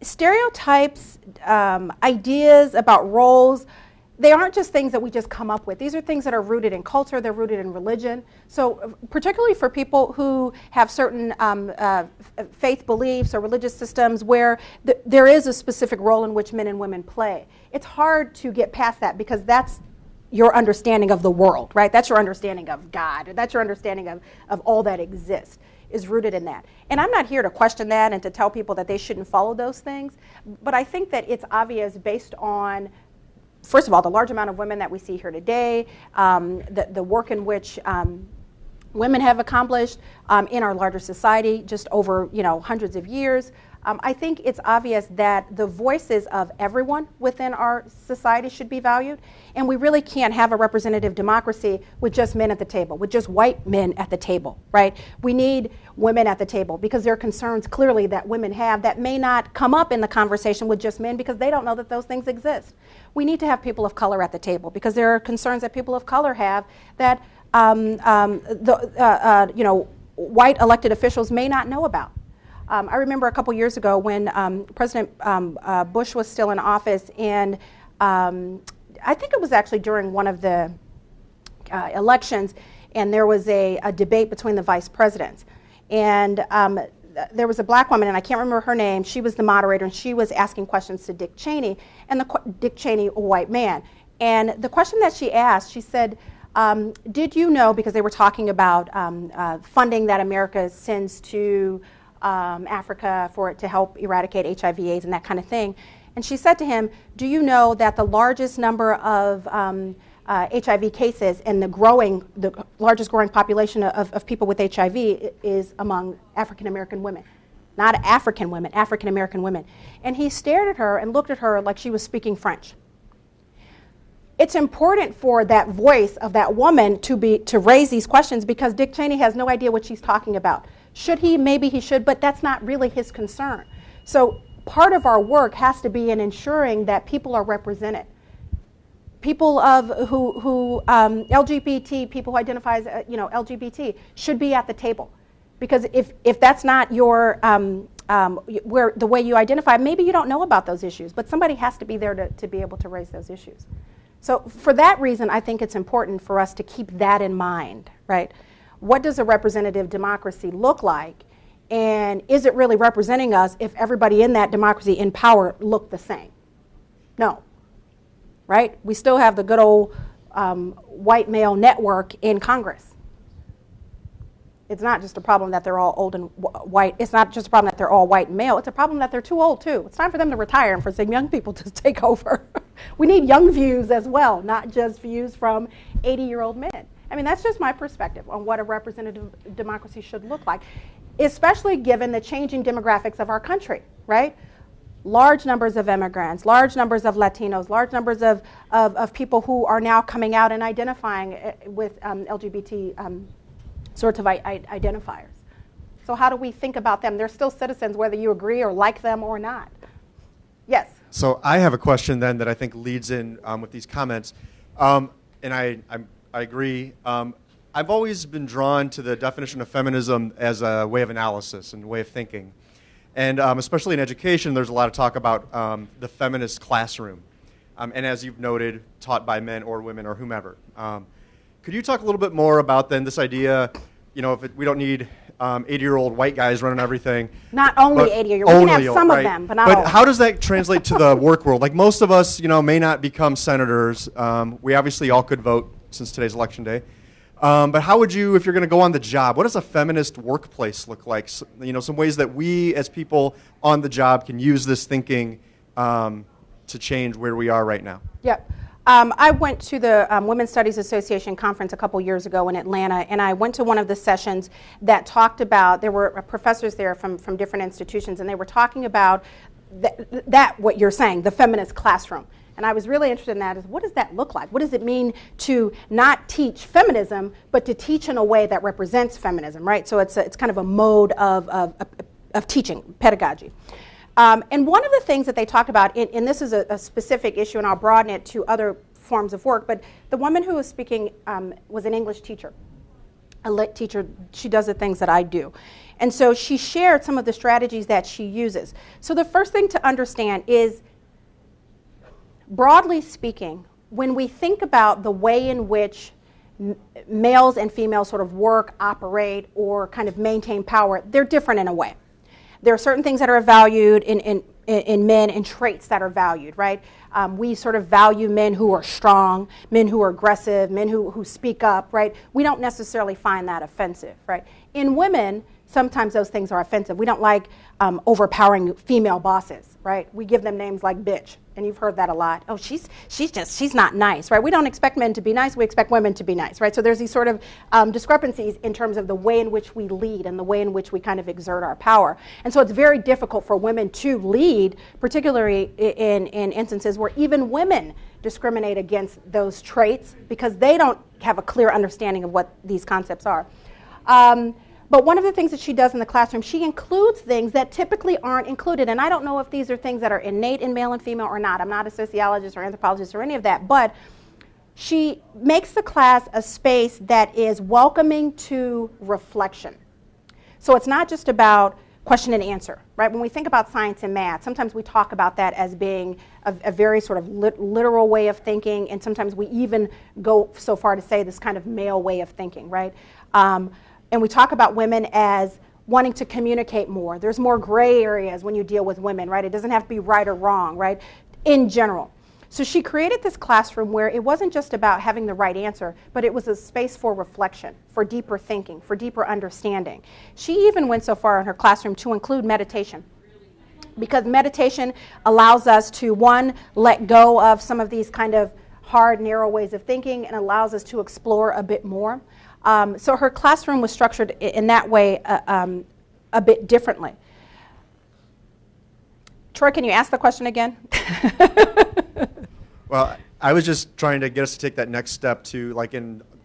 stereotypes, ideas about roles, they aren't just things that we just come up with. These are things that are rooted in culture, they're rooted in religion. So particularly for people who have certain faith beliefs or religious systems where there is a specific role in which men and women play. It's hard to get past that because that's your understanding of the world, right? That's your understanding of God. That's your understanding of all that exists. Is rooted in that. And I'm not here to question that and to tell people that they shouldn't follow those things, but I think that it's obvious based on, first of all, the large amount of women that we see here today, the work in which women have accomplished in our larger society just over hundreds of years. I think it's obvious that the voices of everyone within our society should be valued, and we really can't have a representative democracy with just men at the table, with just white men at the table, right? We need women at the table because there are concerns clearly that women have that may not come up in the conversation with just men because they don't know that those things exist. We need to have people of color at the table because there are concerns that people of color have that white elected officials may not know about. I remember a couple years ago when President Bush was still in office, and I think it was actually during one of the elections, and there was a debate between the vice presidents. And there was a black woman, and I can't remember her name. She was the moderator, and she was asking questions to Dick Cheney, and Dick Cheney, a white man. And the question that she asked, she said, did you know, because they were talking about funding that America sends to Africa for it to help eradicate HIV/AIDS and that kind of thing. And she said to him, do you know that the largest number of HIV cases and the largest growing population of people with HIV is among African American women? Not African women, African American women. And he stared at her and looked at her like she was speaking French. It's important for that voice of that woman to raise these questions, because Dick Cheney has no idea what she's talking about. Should he? Maybe he should, but that's not really his concern. So part of our work has to be in ensuring that people are represented. People who LGBT, people who identify as LGBT, should be at the table, because if that's not your the way you identify, maybe you don't know about those issues, but somebody has to be there to be able to raise those issues. So for that reason, I think it's important for us to keep that in mind, right? What does a representative democracy look like? And is it really representing us if everybody in that democracy in power look the same? No, right? We still have the good old white male network in Congress. It's not just a problem that they're all old and white. It's not just a problem that they're all white and male. It's a problem that they're too old, too. It's time for them to retire and for some young people to take over. We need young views as well, not just views from 80-year-old men. I mean, that's just my perspective on what a representative democracy should look like, especially given the changing demographics of our country, right? Large numbers of immigrants, large numbers of Latinos, large numbers of people who are now coming out and identifying with LGBT sorts of identifiers. So how do we think about them? They're still citizens, whether you agree or like them or not. Yes? So I have a question then that I think leads in with these comments. And I agree. I've always been drawn to the definition of feminism as a way of analysis and way of thinking. And especially in education, there's a lot of talk about the feminist classroom. And as you've noted, taught by men or women or whomever. Could you talk a little bit more about then this idea, if we don't need 80-year-old white guys running everything. Not only 80-year-old. We can have some of them, but not all. But how does that translate to the work world? Like most of us, may not become senators. We obviously all could vote since today's election day. But how would you, if you're going to go on the job, what does a feminist workplace look like? So, some ways that we as people on the job can use this thinking to change where we are right now. Yep. I went to the Women's Studies Association conference a couple years ago in Atlanta, and I went to one of the sessions that talked about, there were professors there from different institutions, and they were talking about what you're saying, the feminist classroom. And I was really interested in that, is what does that look like? What does it mean to not teach feminism, but to teach in a way that represents feminism, right? So it's kind of a mode of teaching, pedagogy. And one of the things that they talked about, and this is a specific issue, and I'll broaden it to other forms of work, but the woman who was speaking was an English teacher, a lit teacher. She does the things that I do. And so she shared some of the strategies that she uses. So the first thing to understand is, broadly speaking, when we think about the way in which males and females sort of work, operate, or kind of maintain power, they're different in a way. There are certain things that are valued in men and traits that are valued, right? We sort of value men who are strong, men who are aggressive, men who speak up, right? We don't necessarily find that offensive, right? In women, sometimes those things are offensive. We don't like overpowering female bosses, right? We give them names like bitch, and you've heard that a lot. Oh, she's not nice, right? We don't expect men to be nice, we expect women to be nice, right? So there's these sort of discrepancies in terms of the way in which we lead and the way in which we kind of exert our power. And so it's very difficult for women to lead, particularly in instances where even women discriminate against those traits because they don't have a clear understanding of what these concepts are. But one of the things that she does in the classroom, she includes things that typically aren't included. And I don't know if these are things that are innate in male and female or not. I'm not a sociologist or anthropologist or any of that. But she makes the class a space that is welcoming to reflection. So it's not just about question and answer, right? When we think about science and math, sometimes we talk about that as being a very sort of literal way of thinking. And sometimes we even go so far to say this kind of male way of thinking, right? And we talk about women as wanting to communicate more. There's more gray areas when you deal with women, right? It doesn't have to be right or wrong, right? In general. So she created this classroom where it wasn't just about having the right answer, but it was a space for reflection, for deeper thinking, for deeper understanding. She even went so far in her classroom to include meditation. Because meditation allows us to, one, let go of some of these kind of hard, narrow ways of thinking and allows us to explore a bit more. So her classroom was structured in that way a bit differently. Troy, can you ask the question again? Well, I was just trying to get us to take that next step to, like,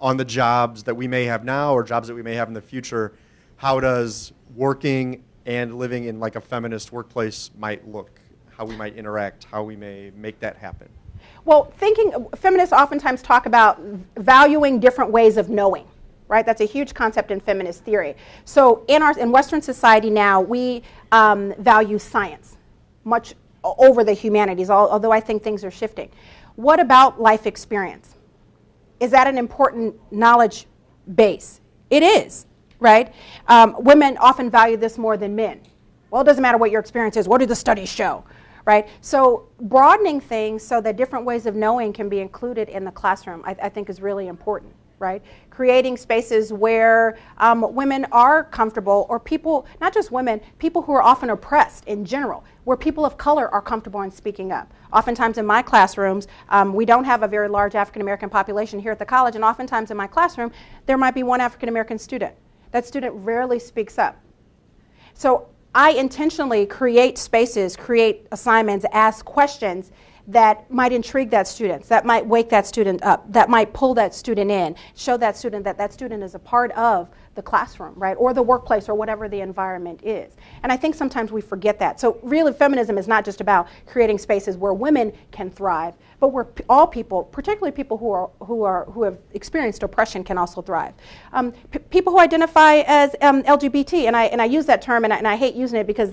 on the jobs that we may have now or jobs that we may have in the future, how does working and living in like a feminist workplace might look, how we might interact, how we may make that happen? Well, feminists oftentimes talk about valuing different ways of knowing, right? That's a huge concept in feminist theory. So in Western society now, we value science much over the humanities, although I think things are shifting. What about life experience? Is that an important knowledge base? It is, right? Women often value this more than men. Well, it doesn't matter what your experience is. What do the studies show? Right? So broadening things so that different ways of knowing can be included in the classroom, I think is really important, right? Creating spaces where women are comfortable, or people, not just women, people who are often oppressed in general, where people of color are comfortable in speaking up. Oftentimes in my classrooms, we don't have a very large African-American population here at the college, and oftentimes in my classroom, there might be one African-American student. That student rarely speaks up. So I intentionally create spaces, create assignments, ask questions that might intrigue that student, that might wake that student up, that might pull that student in, show that student that that student is a part of the classroom, right, or the workplace, or whatever the environment is. And I think sometimes we forget that. So really, feminism is not just about creating spaces where women can thrive, but where all people, particularly people who have experienced oppression, can also thrive. People who identify as LGBT, and I use that term, and I hate using it because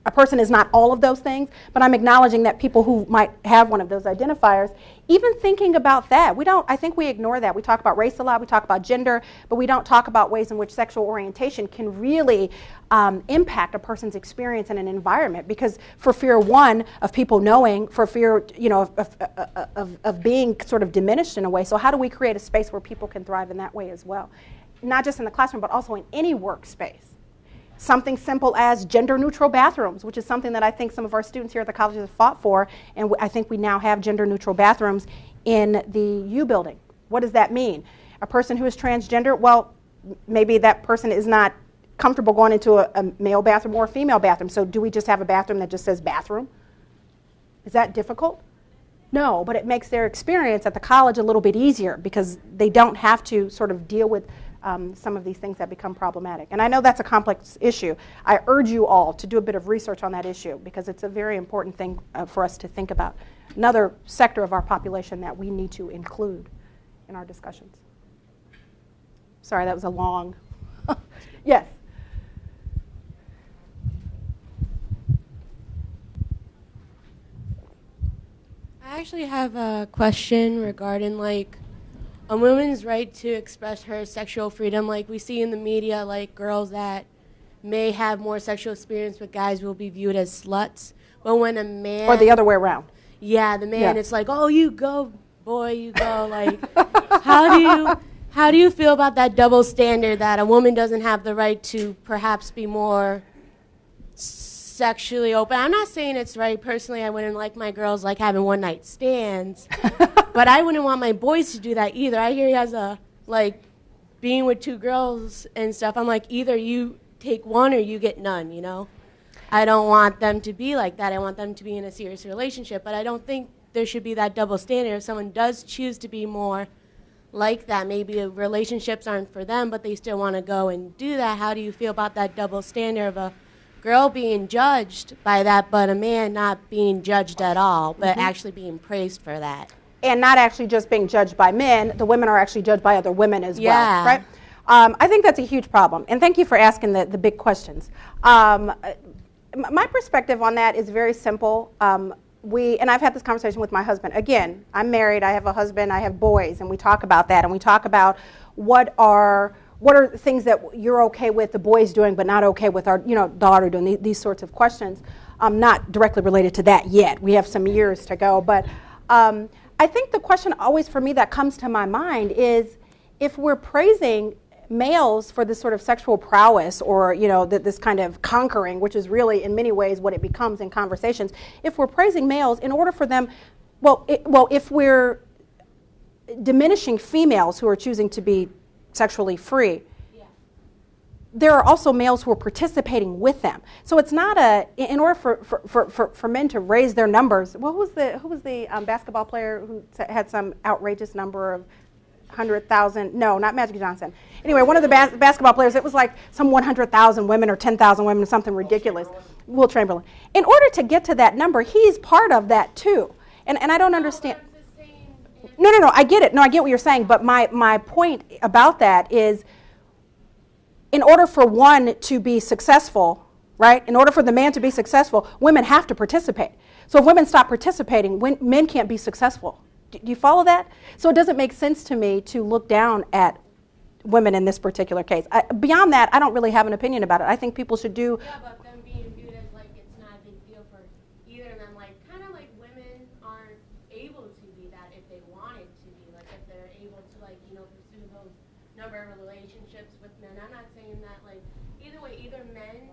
a person is not all of those things, but I'm acknowledging that people who might have one of those identifiers, even thinking about that, I think we ignore that. We talk about race a lot, we talk about gender, but we don't talk about ways in which sexual orientation can really impact a person's experience in an environment, because for fear, one, of people knowing, for fear, of being sort of diminished in a way. So how do we create a space where people can thrive in that way as well? Not just in the classroom, but also in any workspace. Something simple as gender-neutral bathrooms, which is something that I think some of our students here at the college have fought for, and I think we now have gender-neutral bathrooms in the U building. What does that mean? A person who is transgender, well, maybe that person is not comfortable going into a male bathroom or a female bathroom, so do we just have a bathroom that just says bathroom? Is that difficult? No, but it makes their experience at the college a little bit easier because they don't have to sort of deal with some of these things that become problematic. And I know that's a complex issue. I urge you all to do a bit of research on that issue because it's a very important thing for us to think about. Another sector of our population that we need to include in our discussions. Sorry, that was a long. Yes. I actually have a question regarding a woman's right to express her sexual freedom. Like we see in the media, like girls that may have more sexual experience with guys will be viewed as sluts. But when a man... Or the other way around. Yeah, the man, it's like, oh, you go, boy, you go. Like, how do you feel about that double standard that a woman doesn't have the right to perhaps be more sexually open? I'm not saying it's right. Personally, I wouldn't like my girls having one-night stands. But I wouldn't want my boys to do that either. I hear he has being with two girls and stuff. I'm like, either you take one or you get none, you know? I don't want them to be like that. I want them to be in a serious relationship. But I don't think there should be that double standard. If someone does choose to be more like that, maybe relationships aren't for them, but they still want to go and do that. How do you feel about that double standard of a girl being judged by that, but a man not being judged at all, but actually being praised for that? And not actually just being judged by men, the women are actually judged by other women as well, right? I think that's a huge problem. And thank you for asking the big questions. My perspective on that is very simple. And I've had this conversation with my husband. Again, I'm married, I have a husband, I have boys, and we talk about that. And we talk about what are what are the things that you're okay with the boys doing but not okay with our daughter doing, these sorts of questions. Not directly related to that yet. We have some years to go. But I think the question always for me that comes to my mind is, if we're praising males for this sort of sexual prowess or this kind of conquering, which is really in many ways what it becomes in conversations, if we're praising males in order for them, if we're diminishing females who are choosing to be sexually free, there are also males who are participating with them. So it's not in order for men to raise their numbers. Who was the basketball player who had some outrageous number of 100,000? No, not Magic Johnson. Anyway, one of the basketball players, it was like some 100,000 women or 10,000 women, something ridiculous. Will Chamberlain. In order to get to that number, he's part of that too. And I don't understand. No, I get it. No, I get what you're saying. But my point about that is, in order for one to be successful, right? In order for the man to be successful, women have to participate. So if women stop participating, men can't be successful. Do you follow that? So it doesn't make sense to me to look down at women in this particular case. Beyond that, I don't really have an opinion about it. I think people should do. Yeah, but them being viewed as like it's not a big deal for either of them, like kind of like women aren't able to be that if they wanted to be, like if they're able to pursue those number of relationships with men. I'm not saying that either way, either men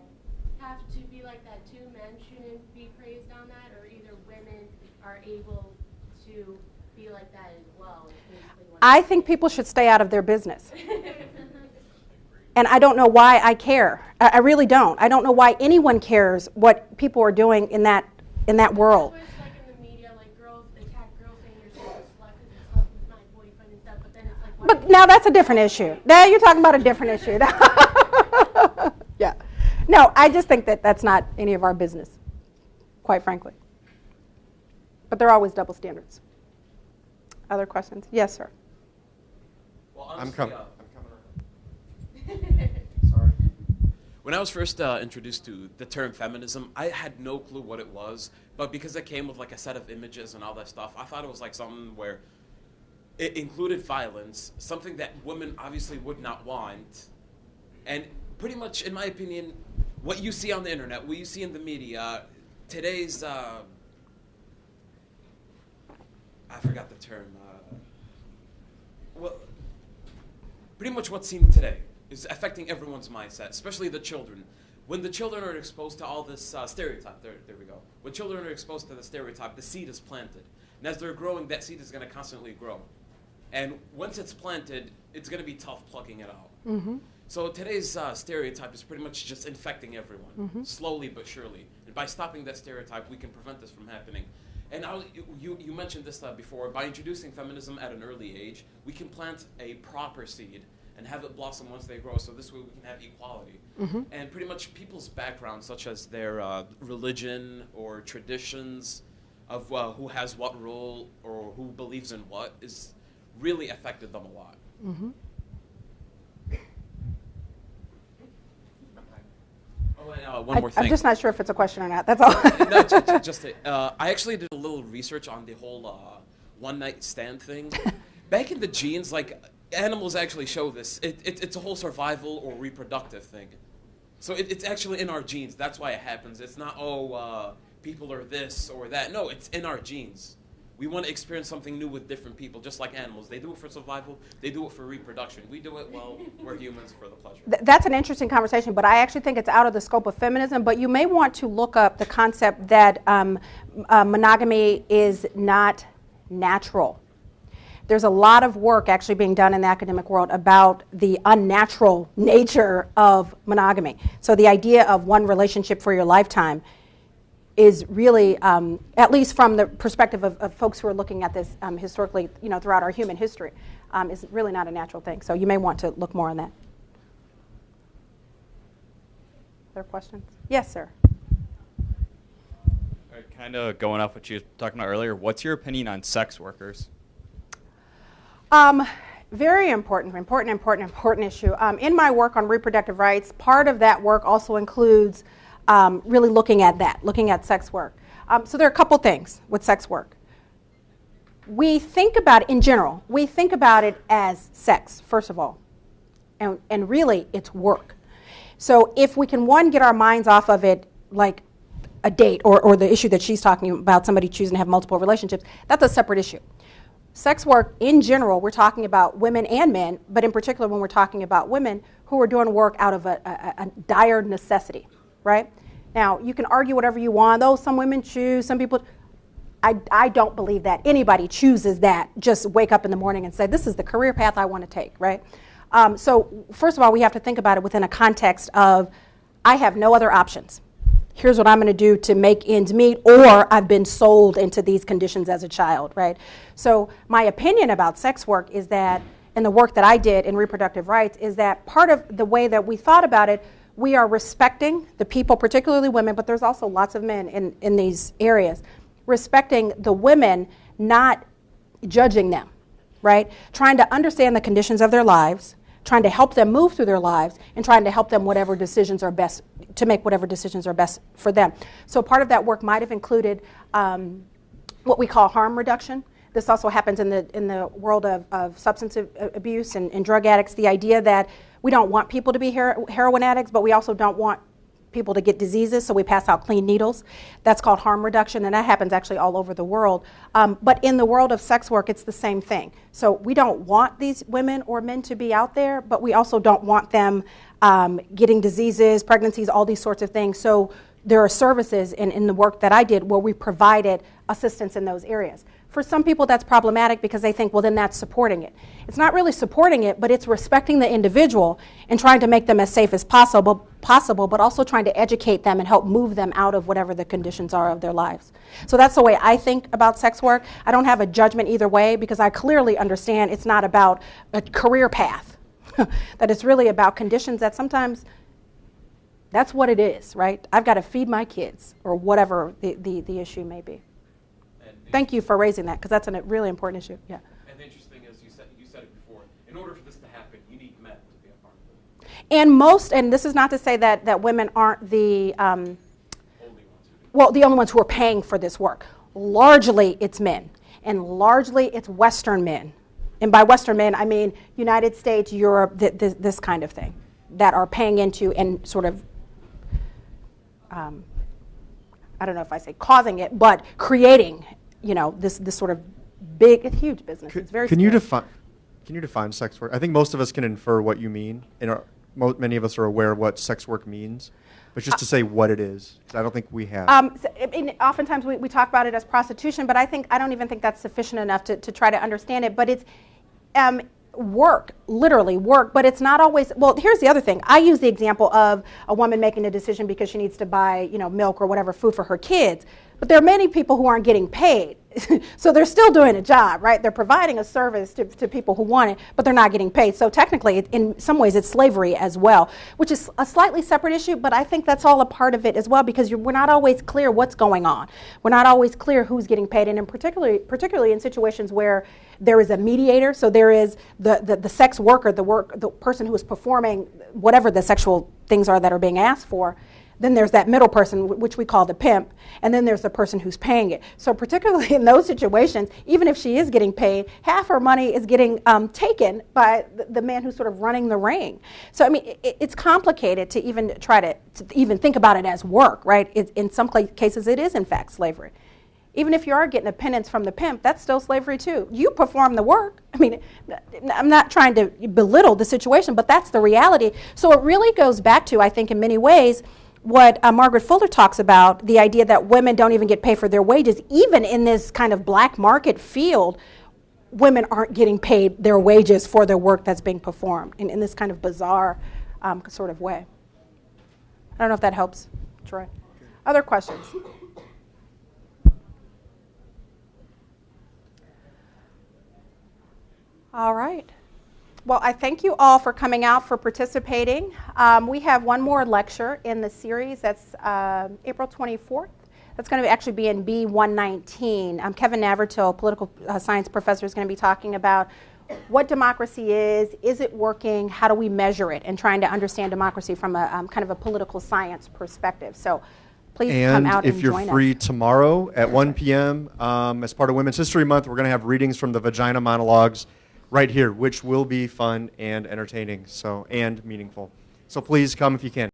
have to be like that too. Men shouldn't be praised on that, or either women are able to be like that as well. I think people should stay out of their business. And I don't know why I care. I really don't. I don't know why anyone cares what people are doing in that world. It's like in the media, like girls attack girls saying you're such a slut because you slept with my boyfriend and stuff, but then it's like. But now that's a different issue. Now you're talking about a different issue. Yeah. No, I just think that that's not any of our business, quite frankly. But there are always double standards. Other questions? Yes, sir. Well, I'm honestly, coming. Sorry. When I was first introduced to the term feminism, I had no clue what it was. But because it came with like a set of images and all that stuff, I thought it was like something where it included violence, something that women obviously would not want. And pretty much, in my opinion, what you see on the internet, what you see in the media, today's, I forgot the term. Well, pretty much what's seen today is affecting everyone's mindset, especially the children. When the children are exposed to all this stereotype, there we go. When children are exposed to the stereotype, the seed is planted. And as they're growing, that seed is going to constantly grow. And once it's planted, it's going to be tough plucking it out. Mm-hmm. So today's stereotype is pretty much just infecting everyone, slowly but surely. And by stopping that stereotype, we can prevent this from happening. And you mentioned this before. By introducing feminism at an early age, we can plant a proper seed and have it blossom once they grow. So this way we can have equality. Mm-hmm. And pretty much people's backgrounds, such as their religion or traditions of who has what role or who believes in what, is really affected them a lot. Mm-hmm. Oh, and one more thing. I'm just not sure if it's a question or not. That's all. No, I actually did a little research on the whole one-night stand thing. Back in the genes, like, animals actually show this. It's a whole survival or reproductive thing. So it's actually in our genes. That's why it happens. It's not, people are this or that. No, it's in our genes. We want to experience something new with different people, just like animals. They do it for survival. They do it for reproduction. We do it, well, we're humans for the pleasure. That's an interesting conversation, but I actually think it's out of the scope of feminism. But you may want to look up the concept that monogamy is not natural. There's a lot of work actually being done in the academic world about the unnatural nature of monogamy. So the idea of one relationship for your lifetime is really, at least from the perspective of folks who are looking at this historically, throughout our human history, is really not a natural thing. So you may want to look more on that. Other questions? Yes, sir. Kind of going off what you were talking about earlier, what's your opinion on sex workers? Very important issue. In my work on reproductive rights, part of that work also includes really looking at sex work. So there are a couple things with sex work. We think about it in general. We think about it as sex, first of all. and really it's work. So if we can, one, get our minds off of it, like a date or the issue that she's talking about, somebody choosing to have multiple relationships, that's a separate issue. Sex work in general, we're talking about women and men, but in particular when we're talking about women who are doing work out of a dire necessity, right? Now, you can argue whatever you want. Oh, some women choose, some people. I don't believe that anybody chooses that, just wake up in the morning and say, this is the career path I want to take, right? So first of all, we have to think about it within a context of, I have no other options. Here's what I'm going to do to make ends meet, or I've been sold into these conditions as a child, right? So my opinion about sex work is that, and the work that I did in reproductive rights, is that part of the way that we thought about it, we are respecting the people, particularly women, but there's also lots of men in these areas, respecting the women, not judging them, right? Trying to understand the conditions of their lives, trying to help them move through their lives, and trying to help them whatever decisions are best, to make whatever decisions are best for them. So part of that work might have included what we call harm reduction. This also happens in the world of substance abuse and drug addicts, the idea that we don't want people to be heroin addicts, but we also don't want people to get diseases, so we pass out clean needles. That's called harm reduction, and that happens actually all over the world. But in the world of sex work, it's the same thing. So we don't want these women or men to be out there, but we also don't want them getting diseases, pregnancies, all these sorts of things. So there are services in the work that I did where we provided assistance in those areas. For some people, that's problematic because they think, well, then that's supporting it. It's not really supporting it, but it's respecting the individual and trying to make them as safe as possible, but also trying to educate them and help move them out of whatever the conditions are of their lives. So that's the way I think about sex work. I don't have a judgment either way because I clearly understand it's not about a career path, that it's really about conditions that sometimes that's what it is, right? I've got to feed my kids or whatever the issue may be. Thank you for raising that, because that's a really important issue. Yeah. And the interesting is, you said it before, in order for this to happen, you need men to be a part of it. And this is not to say that women aren't the only ones who are paying for this work. Largely, it's men, and largely it's Western men. And by Western men, I mean United States, Europe, this kind of thing, that are paying into and sort of, I don't know if I say causing it, but creating, this sort of big, huge business. It's very. Can you define sex work? I think most of us can infer what you mean, and many of us are aware of what sex work means. But just to say what it is, I don't think we have. Oftentimes we talk about it as prostitution, but I don't even think that's sufficient enough to try to understand it. But it's work, literally work, but it's not always. Well, here's the other thing. I use the example of a woman making a decision because she needs to buy, milk or whatever food for her kids. But there are many people who aren't getting paid. So they're still doing a job, right? They're providing a service to people who want it, but they're not getting paid. So technically, in some ways, it's slavery as well, which is a slightly separate issue, but I think that's all a part of it as well, because we're not always clear what's going on. We're not always clear who's getting paid, and particularly in situations where there is a mediator, so there is the sex worker, the person who is performing whatever the sexual things are that are being asked for. Then there's that middle person, which we call the pimp, and then there's the person who's paying it. So particularly in those situations, even if she is getting paid, half her money is getting taken by the man who's sort of running the ring. So I mean, it's complicated to even try to even think about it as work, right? In some cases, it is in fact slavery. Even if you are getting a pittance from the pimp, that's still slavery too. You perform the work. I mean, I'm not trying to belittle the situation, but that's the reality. So it really goes back to, I think in many ways, what Margaret Fuller talks about, the idea that women don't even get paid for their wages. Even in this kind of black market field, women aren't getting paid their wages for their work that's being performed in this kind of bizarre sort of way. I don't know if that helps, Troy. Other questions? All right. Well, I thank you all for coming out, for participating. We have one more lecture in the series. That's April 24th. That's going to actually be in B119. Kevin Navertil, political science professor, is going to be talking about what democracy is it working, how do we measure it, and trying to understand democracy from a kind of a political science perspective. So please come out and join us. And if you're free tomorrow at 1 p.m., as part of Women's History Month, we're going to have readings from the Vagina Monologues right here, which will be fun and entertaining, and meaningful. So please come if you can.